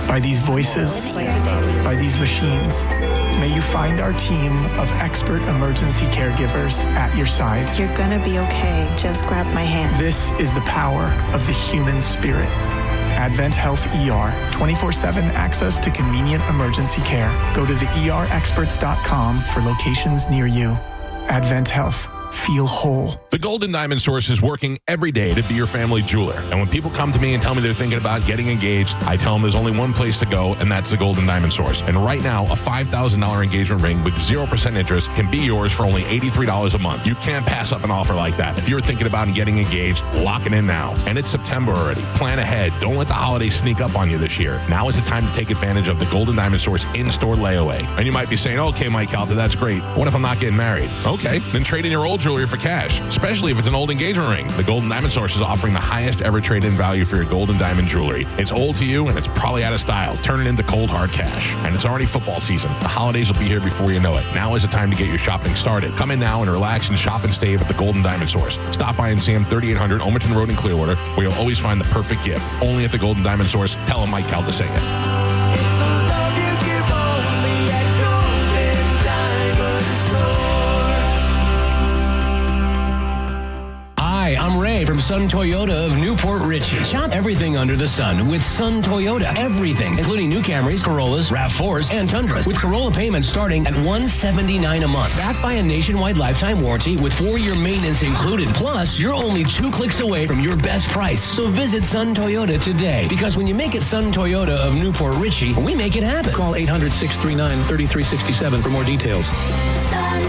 by these voices, by these machines, may you find our team of expert emergency caregivers at your side. You're gonna be okay. Just grab my hand. This is the power of the human spirit. Advent Health ER, 24/7 access to convenient emergency care. Go to theerexperts.com for locations near you. Advent Health, feel whole. The Golden Diamond Source is working every day to be your family jeweler. And when people come to me and tell me they're thinking about getting engaged, I tell them there's only one place to go, and that's the Golden Diamond Source. And right now, a $5,000 engagement ring with 0% interest can be yours for only $83 a month. You can't pass up an offer like that. If you're thinking about getting engaged, lock it in now. And it's September already. Plan ahead. Don't let the holidays sneak up on you this year. Now is the time to take advantage of the Golden Diamond Source in-store layaway. And you might be saying, okay, Mike Calta, that's great. What if I'm not getting married? Okay, then trade in your old jewelry for cash, especially if it's an old engagement ring. The Golden Diamond Source is offering the highest ever trade-in value for your golden diamond jewelry. It's old to you, and it's probably out of style. Turn it into cold, hard cash. And it's already football season. The holidays will be here before you know it. Now is the time to get your shopping started. Come in now and relax and shop and save at the Golden Diamond Source. Stop by and see them 3800 Omerton Road in Clearwater, where you'll always find the perfect gift. Only at the Golden Diamond Source. Tell them Mike Calta sing it. Hi, I'm Ray from Sun Toyota of Newport Richey. Shop everything under the sun with Sun Toyota. Everything, including new Camrys, Corollas, RAV4s, and Tundras, with Corolla payments starting at $179 a month. Backed by a nationwide lifetime warranty with 4-year maintenance included. Plus, you're only 2 clicks away from your best price. So visit Sun Toyota today, because when you make it Sun Toyota of Newport Richey, we make it happen. Call 800-639-3367 for more details. Sun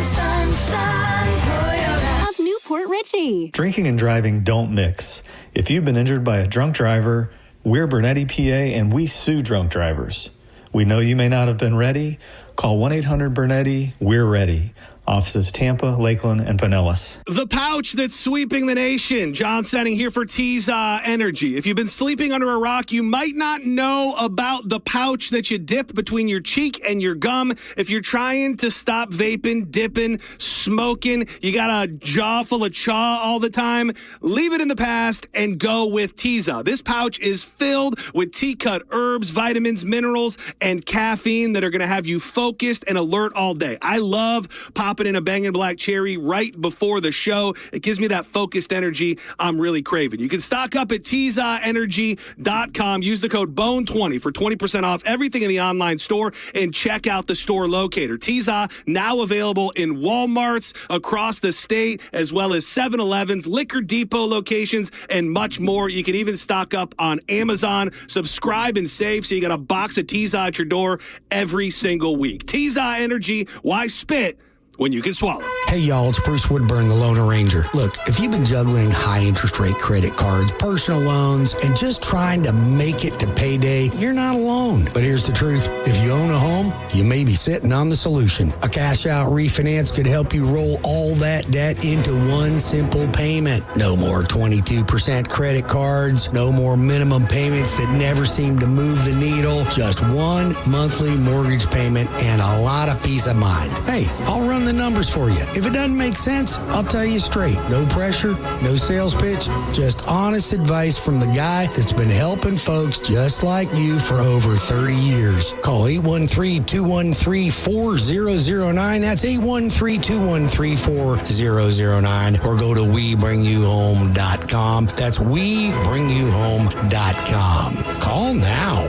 Toyota of Newport Richey. Drinking and driving don't mix. If you've been injured by a drunk driver, we're Bernetti PA and we sue drunk drivers. We know you may not have been ready. Call 1-800-BERNETTI. We're ready. Offices Tampa, Lakeland, and Pinellas. The pouch that's sweeping the nation. John Senning here for Teza Energy. If you've been sleeping under a rock, you might not know about the pouch that you dip between your cheek and your gum. If you're trying to stop vaping, dipping, smoking, you got a jaw full of chaw all the time, leave it in the past and go with Teza. This pouch is filled with tea-cut herbs, vitamins, minerals, and caffeine that are going to have you focused and alert all day. I love popping in a bangin' black cherry right before the show. It gives me that focused energy I'm really craving. You can stock up at TezaEnergy.com. Use the code BONE20 for 20% off everything in the online store, and check out the store locator. Teza, now available in Walmarts across the state, as well as 7-Elevens, Liquor Depot locations, and much more. You can even stock up on Amazon. Subscribe and save so you got a box of Teza at your door every single week. Teza Energy, why spit when you can swallow? Hey, y'all, it's Bruce Woodburn, the Loaner Ranger. Look, if you've been juggling high interest rate credit cards, personal loans, and just trying to make it to payday, you're not alone. But here's the truth. If you own a home, you may be sitting on the solution. A cash out refinance could help you roll all that debt into one simple payment. No more 22% credit cards, no more minimum payments that never seem to move the needle, just one monthly mortgage payment and a lot of peace of mind. Hey, I'll run the numbers for you. If it doesn't make sense, I'll tell you straight. No pressure, no sales pitch, just honest advice from the guy that's been helping folks just like you for over 30 years. Call 813-213-4009. That's 813-213-4009. Or go to WeBringYouHome.com. That's WeBringYouHome.com. Call now.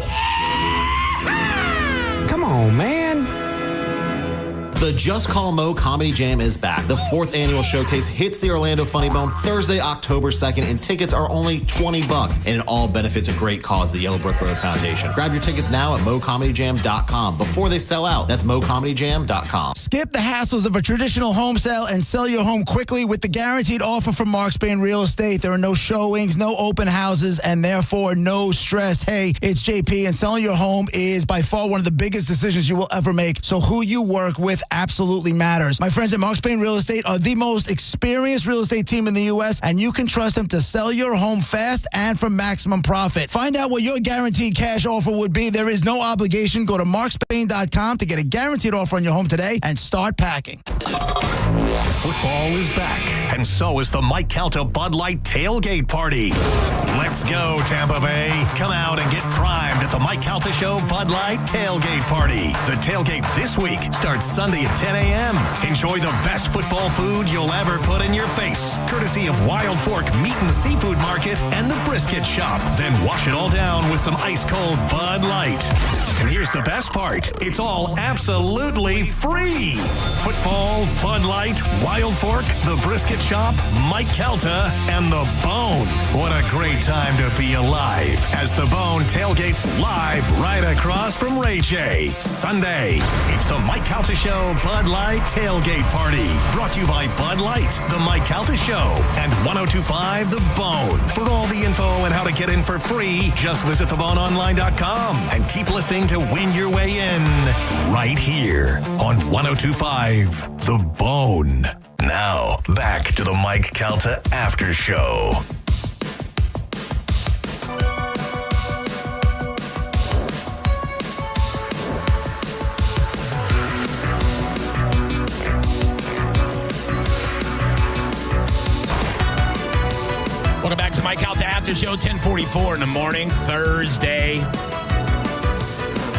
Come on, man. The Just Call Mo Comedy Jam is back. The 4th annual showcase hits the Orlando Funny Bone Thursday, October 2nd, and tickets are only $20, and it all benefits a great cause, the Yellow Brick Road Foundation. Grab your tickets now at MoComedyJam.com before they sell out. That's MoComedyJam.com. Skip the hassles of a traditional home sale and sell your home quickly with the guaranteed offer from Mark Spain Real Estate. There are no showings, no open houses, and therefore no stress. Hey, it's JP, and selling your home is by far one of the biggest decisions you will ever make. So who you work with absolutely matters. My friends at Mark Spain Real Estate are the most experienced real estate team in the U.S., and you can trust them to sell your home fast and for maximum profit. Find out what your guaranteed cash offer would be. There is no obligation. Go to markspain.com to get a guaranteed offer on your home today and start packing. Football is back, and so is the Mike Calta Bud Light Tailgate Party. Let's go, Tampa Bay. Come out and get primed at the Mike Calta Show Bud Light Tailgate Party. The tailgate this week starts Sunday Thursday at 10 a.m. Enjoy the best football food you'll ever put in your face, courtesy of Wild Fork Meat and Seafood Market and the Brisket Shop. Then wash it all down with some ice-cold Bud Light. And here's the best part. It's all absolutely free. Football, Bud Light, Wild Fork, the Brisket Shop, Mike Calta, and The Bone. What a great time to be alive as The Bone tailgates live right across from Ray J. Sunday, it's the Mike Calta Show Bud Light Tailgate Party. Brought to you by Bud Light, the Mike Calta Show, and 102.5 The Bone. For all the info and how to get in for free, just visit theboneonline.com and keep listening to win your way in right here on 102.5 The Bone. Now, back to the Mike Calta After Show. Welcome back to Mike Calta After Show, 10:44 in the morning, Thursday.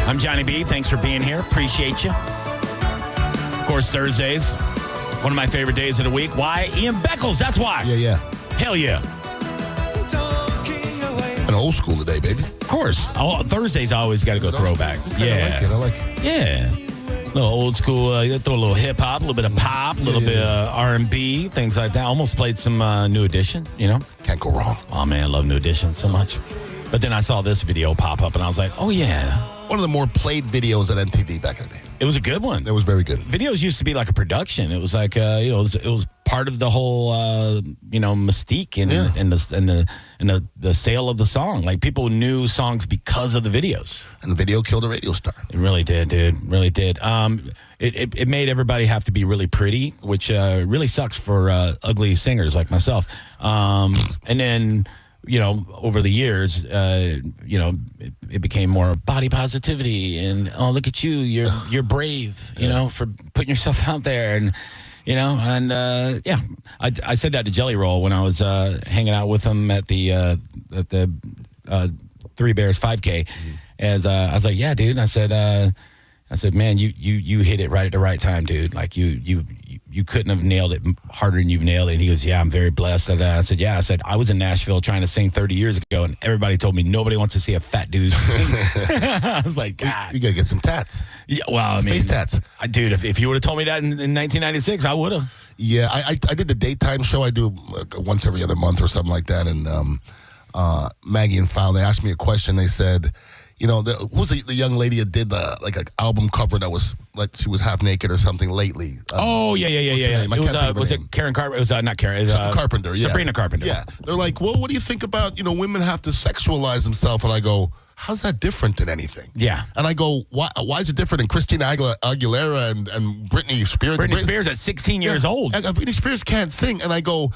I'm Johnny B. Thanks for being here. Appreciate you. Of course, Thursdays, one of my favorite days of the week. Why? Ian Beckles, that's why. Yeah. Hell yeah. An old school today, baby. Of course. Thursdays, I always got to go throwback. Yeah. I like it. Yeah. A little old school, throw a little hip hop, a little bit of pop, a little bit of R&B, things like that. Almost played some New Edition, Can't go wrong. Oh, man, I love New Edition so much. But then I saw this video pop up, and I was like, oh, yeah. One of the more played videos at MTV back in the day. It was a good one. It was very good. Videos used to be like a production. It was like, it was part of the whole, mystique and the sale of the song. Like, people knew songs because of the videos. And the video killed a radio star. It really did, dude. Really did. It made everybody have to be really pretty, which really sucks for ugly singers like myself. And then, over the years, it became more body positivity and, oh, look at you, you're brave, for putting yourself out there. And, I said that to Jelly Roll when I was hanging out with him at the Three Bears 5K. As I was like, yeah, dude. I said, man, you hit it right at the right time, dude. Like you couldn't have nailed it harder than you've nailed it. And he goes, yeah, I'm very blessed. I said, yeah. I said, I was in Nashville trying to sing 30 years ago, and everybody told me nobody wants to see a fat dude sing. I was like, God. You got to get some tats. Yeah, well, I mean. Face tats. Dude, if you would have told me that in 1996, I would have. Yeah, I did the daytime show. I do once every other month or something like that. And Maggie and Fowle, they asked me a question. They said, who's the young lady that did like an album cover that was like she was half naked or something lately? Yeah. It was it Karen Carpenter? It was not Karen. It was, Carpenter, yeah. Sabrina Carpenter. Yeah. They're like, well, what do you think about, women have to sexualize themselves? And I go, how's that different than anything? Yeah. And I go, why is it different than Christina Aguilera and Britney Spears? Britney Spears at 16 years old. And Britney Spears can't sing. And I go,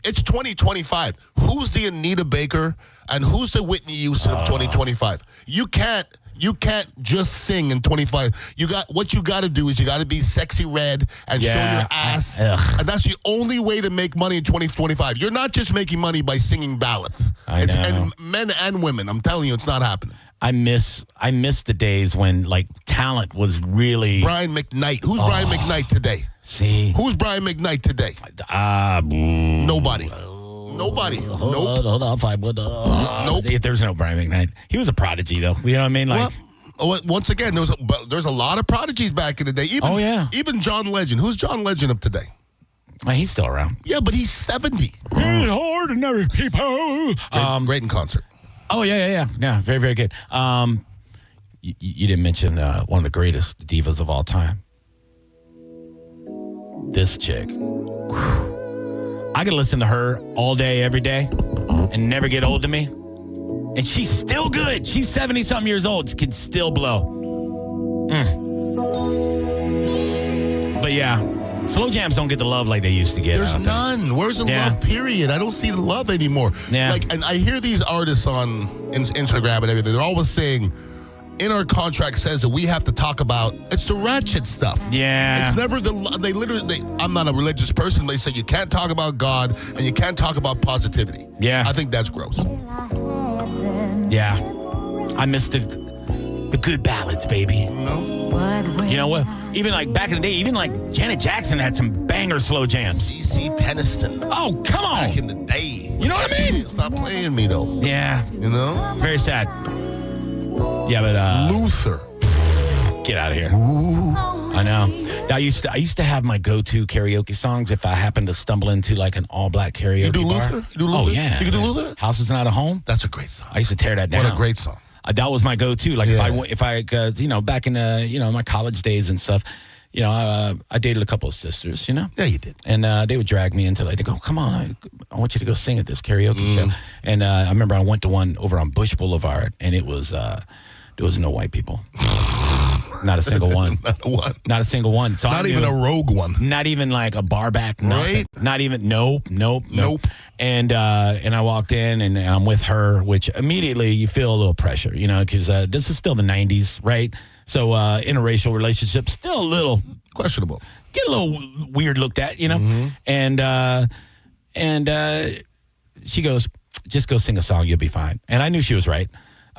it's 2025. Who's the Anita Baker and who's the Whitney Houston of 2025? You can't just sing in 25. What you got to do is you got to be sexy red and show your ass. And that's the only way to make money in 2025. You're not just making money by singing ballads. I know. And men and women. I'm telling you, it's not happening. I miss the days when like talent was really Brian McKnight. Who's Brian McKnight today? See, who's Brian McKnight today? Nobody. Hold on. Nope. There's no Brian McKnight. He was a prodigy, though. You know what I mean? Like, once again, there's a lot of prodigies back in the day. Even John Legend. Who's John Legend of today? He's still around. Yeah, but he's 70. Ordinary people. Great in concert. Oh, yeah. Yeah, very, very good. You didn't mention one of the greatest divas of all time. This chick. I could listen to her all day, every day, and never get old to me. And she's still good. She's 70-something years old. Can still blow. But yeah, slow jams don't get the love like they used to get. There's none. Where's the love, period? I don't see the love anymore. Yeah. And I hear these artists on Instagram and everything. They're always saying, in our contract says that we have to talk about, it's the ratchet stuff. Yeah. It's never I'm not a religious person. They say you can't talk about God and you can't talk about positivity. Yeah. I think that's gross. Yeah. I missed it. The good ballads, baby. No. You know what? Even like back in the day, even like Janet Jackson had some banger slow jams. C.C. Peniston. Oh, come on. Back in the day. You know what I mean? Stop playing me, though. Yeah. You know? Very sad. Yeah, but Luther. Get out of here. Ooh. I know. I used to have my go-to karaoke songs if I happened to stumble into like an all-black karaoke You do bar. Luther? You do Luther? Oh, yeah. You can do Luther? House is Not a Home. That's a great song. I used to tear that down. What a great song. That was my go-to. Like Yeah. if I back in my college days and stuff, I dated a couple of sisters, you know? Yeah, you did. And they would drag me into, like, they go, come on, I want you to go sing at this karaoke show. And I remember I went to one over on Bush Boulevard, and it was, there was no white people. Not a single one. Not a single one. So not even a rogue one. Not even like a bar back. Nothing. Right? Not even, nope. And I walked in, and I'm with her, which immediately you feel a little pressure, because this is still the 90s, right? So interracial relationships, still a little questionable. Get a little weird looked at, And she goes, just go sing a song, you'll be fine. And I knew she was right.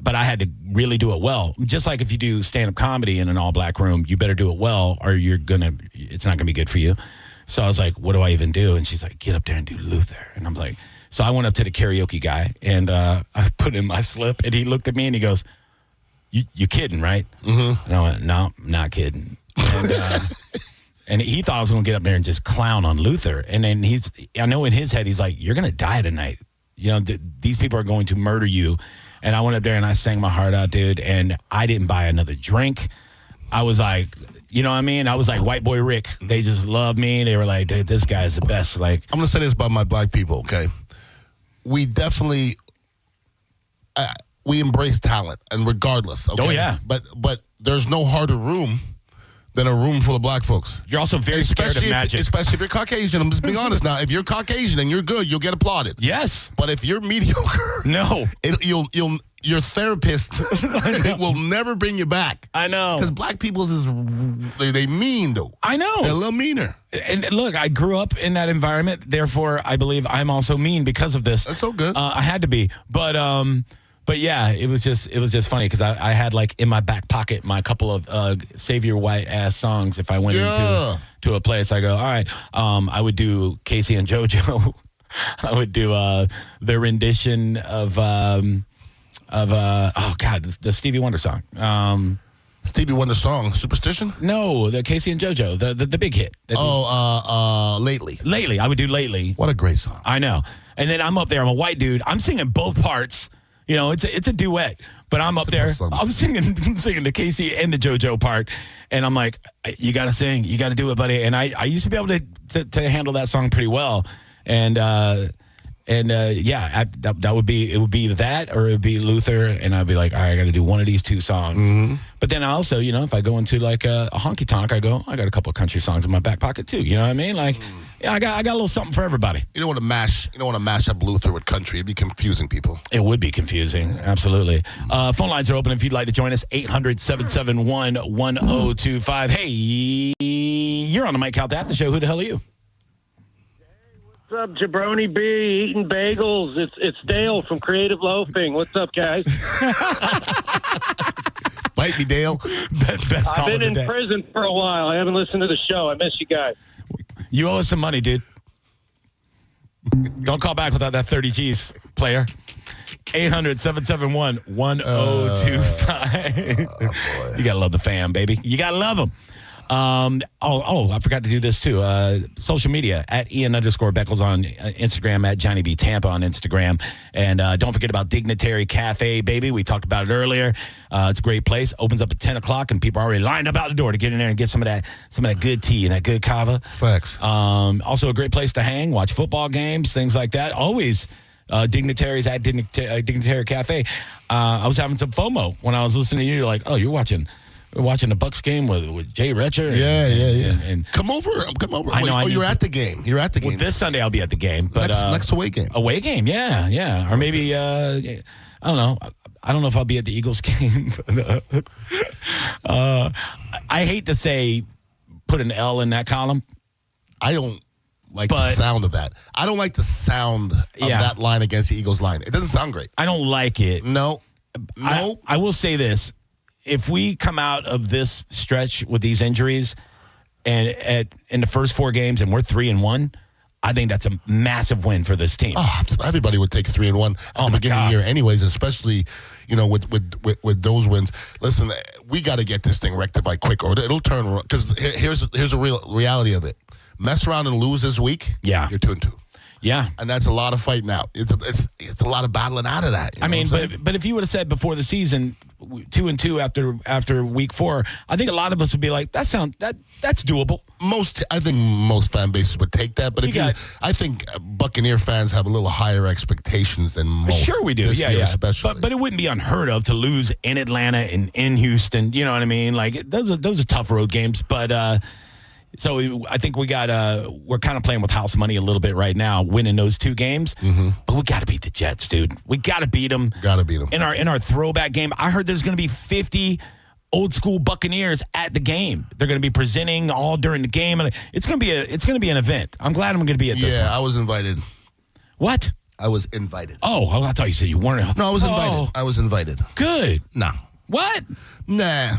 But I had to really do it well. Just like if you do stand-up comedy in an all-black room, you better do it well or it's not going to be good for you. So I was like, what do I even do? And she's like, get up there and do Luther. And I'm like, so I went up to the karaoke guy, and I put in my slip, and he looked at me, and he goes, you kidding, right? Mm-hmm. And I went, no, I'm not kidding. And, and he thought I was going to get up there and just clown on Luther. And then I know in his head, he's like, you're going to die tonight. These people are going to murder you. And I went up there and I sang my heart out, dude. And I didn't buy another drink. I was like, you know what I mean? I was like white boy Rick. They just loved me. They were like, dude, this guy's the best. Like, I'm going to say this about my black people, okay? We definitely, we embrace talent, and regardless. Okay? Oh, yeah. But there's no harder room than a room full of black folks. You're also very scared of magic. Especially if you're Caucasian. I'm just being honest now. If you're Caucasian and you're good, you'll get applauded. Yes. But if you're mediocre, no, your therapist will never bring you back. I know. Because black people they mean though. I know. They're a little meaner. And look, I grew up in that environment. Therefore, I believe I'm also mean because of this. That's so good. I had to be, But yeah, it was just funny because I had like in my back pocket my couple of Save Your White Ass songs. If I went into a place, I go, all right. I would do Casey and JoJo. I would do their rendition of the Stevie Wonder song. Stevie Wonder song, Superstition? No, the Casey and JoJo, the big hit. Lately. Lately, I would do Lately. What a great song. I know. And then I'm up there. I'm a white dude. I'm singing both parts. It's a duet, but I'm up there. I'm singing the Casey and the JoJo part, and I'm like, you got to sing, you got to do it, buddy. And I used to be able to handle that song pretty well, and that would be that, or it would be Luther, and I'd be like, all right, I got to do one of these two songs. Mm-hmm. But then I also, if I go into like a honky tonk, I got a couple of country songs in my back pocket too. You know what I mean? Like, yeah, I got a little something for everybody. You don't want to mash up Luther with country. It'd be confusing people. It would be confusing. Absolutely. Phone lines are open if you'd like to join us. 800-771-1025. Hey, you're on the Mike Calta Aftershow. Who the hell are you? What's up, Jabroni B, eating bagels? It's Dale from Creative Loafing. What's up, guys? Bite me, Dale. Best call I've of been the in day. prison for a while. I haven't listened to the show. I miss you guys. You owe us some money, dude. Don't call back without that 30 G's, player. 800-771-1025. You got to love the fam, baby. You got to love them. I forgot to do this too. Social media at Ian_Beckles on Instagram, at Johnny B Tampa on Instagram. And don't forget about Dignitary Cafe, baby. We talked about it earlier. It's a great place. Opens up at 10 o'clock and people are already lined up out the door to get in there and get some of that good tea and that good kava. Facts. Also a great place to hang, watch football games, things like that. Always Dignitaries at Dignitary Cafe. I was having some FOMO when I was listening to you. You're like, oh, we're watching the Bucks game with Jay Retcher. Yeah. And come over. I know. You're at the game. You're at the game. Well, this Sunday I'll be at the game. But next away game. Away game, yeah. Or maybe I don't know. I don't know if I'll be at the Eagles game. But, I hate to say put an L in that column. I don't like the sound of that. I don't like the sound of that line against the Eagles line. It doesn't sound great. I don't like it. No. I will say this. if we come out of this stretch with these injuries and in the first 4 games and we're 3-1, I think that's a massive win for this team. Oh, everybody would take 3-1 at the beginning of the year anyways, especially, with those wins. Listen, we got to get this thing rectified quick or it'll turn around. Because here's a real reality of it. Mess around and lose this week, you're 2-2. Yeah. And that's a lot of fighting out. It's a lot of battling out of that. I mean, but if you would have said before the season 2-2 after week 4, I think a lot of us would be like, that's doable. I think most fan bases would take that. But I think Buccaneer fans have a little higher expectations than most. Sure we do. This year especially. But it wouldn't be unheard of to lose in Atlanta and in Houston. You know what I mean? Like those are tough road games. But so I think we're kind of playing with house money a little bit right now, winning those 2 games. Mm-hmm. But we got to beat the Jets, dude. We got to beat them. Got to beat them. In our throwback game, I heard there's going to be 50 old school Buccaneers at the game. They're going to be presenting all during the game, and it's going to be an event. I'm glad I'm going to be at this one. Yeah, I was invited. What? I was invited. Oh, I thought you said you weren't. No, I was invited. I was invited. Good. No. What? Nah.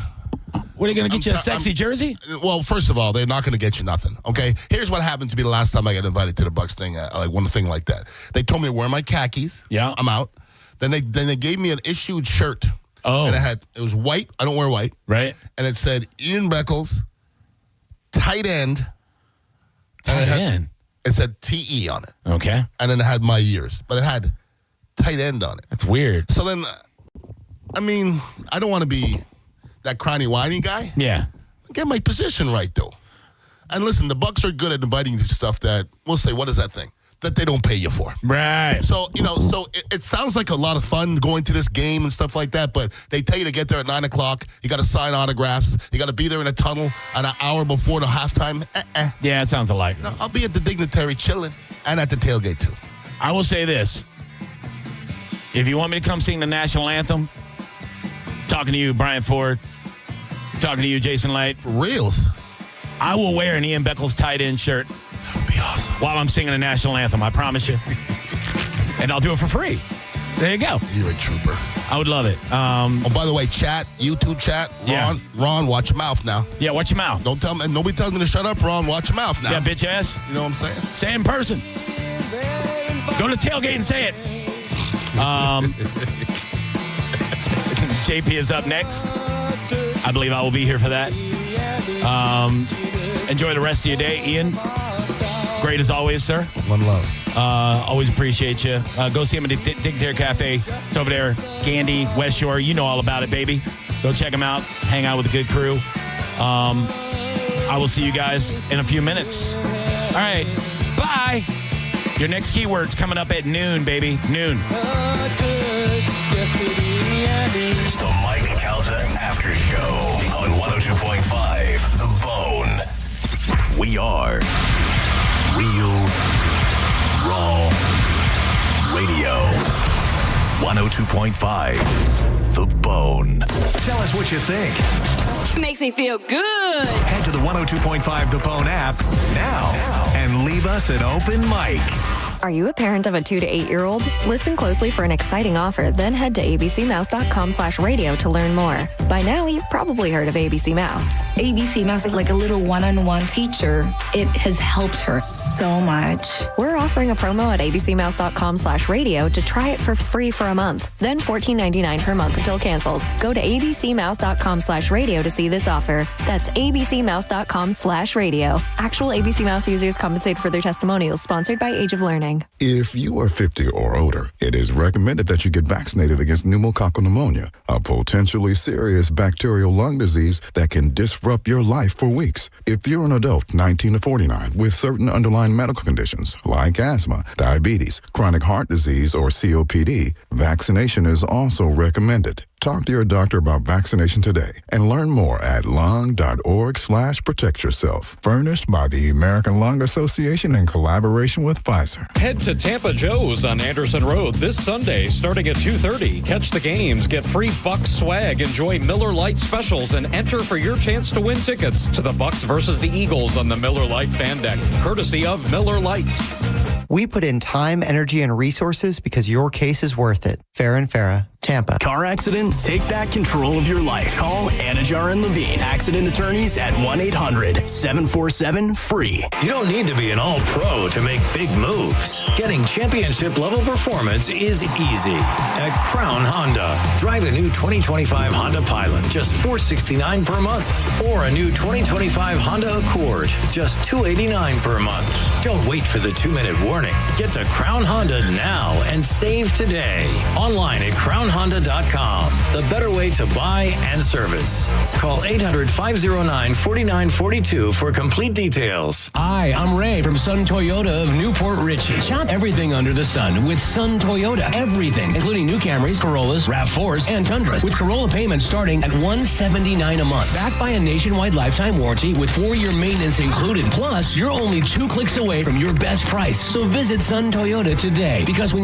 What, are they going to get you a sexy jersey? Well, first of all, they're not going to get you nothing, okay? Here's what happened to me the last time I got invited to the Bucs thing, like one thing like that. They told me to wear my khakis. Yeah. I'm out. Then they gave me an issued shirt. Oh. And it was white. I don't wear white. Right. And it said Ian Beckles, tight end. Tight end? It said TE on it. Okay. And then it had my years. But it had tight end on it. That's weird. So then, I mean, I don't want to be that crying, whiny guy. Yeah. Get my position right, though. And listen, the Bucs are good at inviting you to stuff that, we'll say, what is that thing? That they don't pay you for. Right. So, it sounds like a lot of fun going to this game and stuff like that, but they tell you to get there at 9 o'clock. You got to sign autographs. You got to be there in a tunnel an hour before the halftime. Yeah, it sounds alike. No, I'll be at the Dignitary chilling and at the tailgate, too. I will say this. If you want me to come sing the national anthem, talking to you, Brian Ford, talking to you, Jason Light. For reals. I will wear an Ian Beckles tight end shirt. That would be awesome. While I'm singing the national anthem, I promise you. And I'll do it for free. There you go. You're a trooper. I would love it. By the way, YouTube chat. Ron, watch your mouth now. Yeah, watch your mouth. Don't tell me. Nobody tells me to shut up, Ron. Watch your mouth now. Yeah, bitch ass. You know what I'm saying? Say it in person. Go to the tailgate and say it. JP is up next. I believe I will be here for that. Enjoy the rest of your day, Ian. Great as always, sir. One love. Always appreciate you. Go see him at the Dignitary Cafe. It's over there, Gandy, West Shore. You know all about it, baby. Go check him out. Hang out with a good crew. I will see you guys in a few minutes. All right. Bye. Your next keyword's coming up at noon, baby. Noon. It's the Mike Calta Aftershow on 102.5 The Bone. We are Real Raw Radio. 102.5 The Bone. Tell us what you think. It makes me feel good. Head to the 102.5 The Bone app now and leave us an open mic. Are you a parent of a 2 to 8-year-old? Listen closely for an exciting offer, then head to abcmouse.com/radio to learn more. By now, you've probably heard of ABC Mouse. ABC Mouse is like a little one-on-one teacher. It has helped her so much. We're offering a promo at abcmouse.com/radio to try it for free for a month, then $14.99 per month until canceled. Go to abcmouse.com/radio to see this offer. That's abcmouse.com/radio. Actual ABC Mouse users compensate for their testimonials, sponsored by Age of Learning. If you are 50 or older, it is recommended that you get vaccinated against pneumococcal pneumonia, a potentially serious bacterial lung disease that can disrupt your life for weeks. If you're an adult 19 to 49 with certain underlying medical conditions like asthma, diabetes, chronic heart disease, or COPD, vaccination is also recommended. Talk to your doctor about vaccination today and learn more at lung.org/protect yourself. Furnished by the American Lung Association in collaboration with Pfizer. Head to Tampa Joe's on Anderson Road this Sunday starting at 2:30. Catch the games, get free Bucs swag, enjoy Miller Lite specials, and enter for your chance to win tickets to the Bucs versus the Eagles on the Miller Lite fan deck, courtesy of Miller Lite. We put in time, energy, and resources because your case is worth it. Farrah and Farrah. Tampa. Car accident? Take back control of your life. Call Anajar and Levine, accident attorneys at 1-800-747-FREE. You don't need to be an all-pro to make big moves. Getting championship-level performance is easy at Crown Honda. Drive a new 2025 Honda Pilot, just $469 per month. Or a new 2025 Honda Accord, just $289 per month. Don't wait for the 2-minute warning. Get to Crown Honda now and save today. Online at crownhonda.com. The better way to buy and service. Call 800-509-4942 for complete details. Hi, I'm Ray from Sun Toyota of Newport Richie. Shop everything under the sun with Sun Toyota. Everything, including new Camrys, Corollas, RAV4s, and Tundras. With Corolla payments starting at $179 a month. Backed by a nationwide lifetime warranty with 4-year maintenance included. Plus, you're only 2 clicks away from your best price. So visit Sun Toyota today, because when you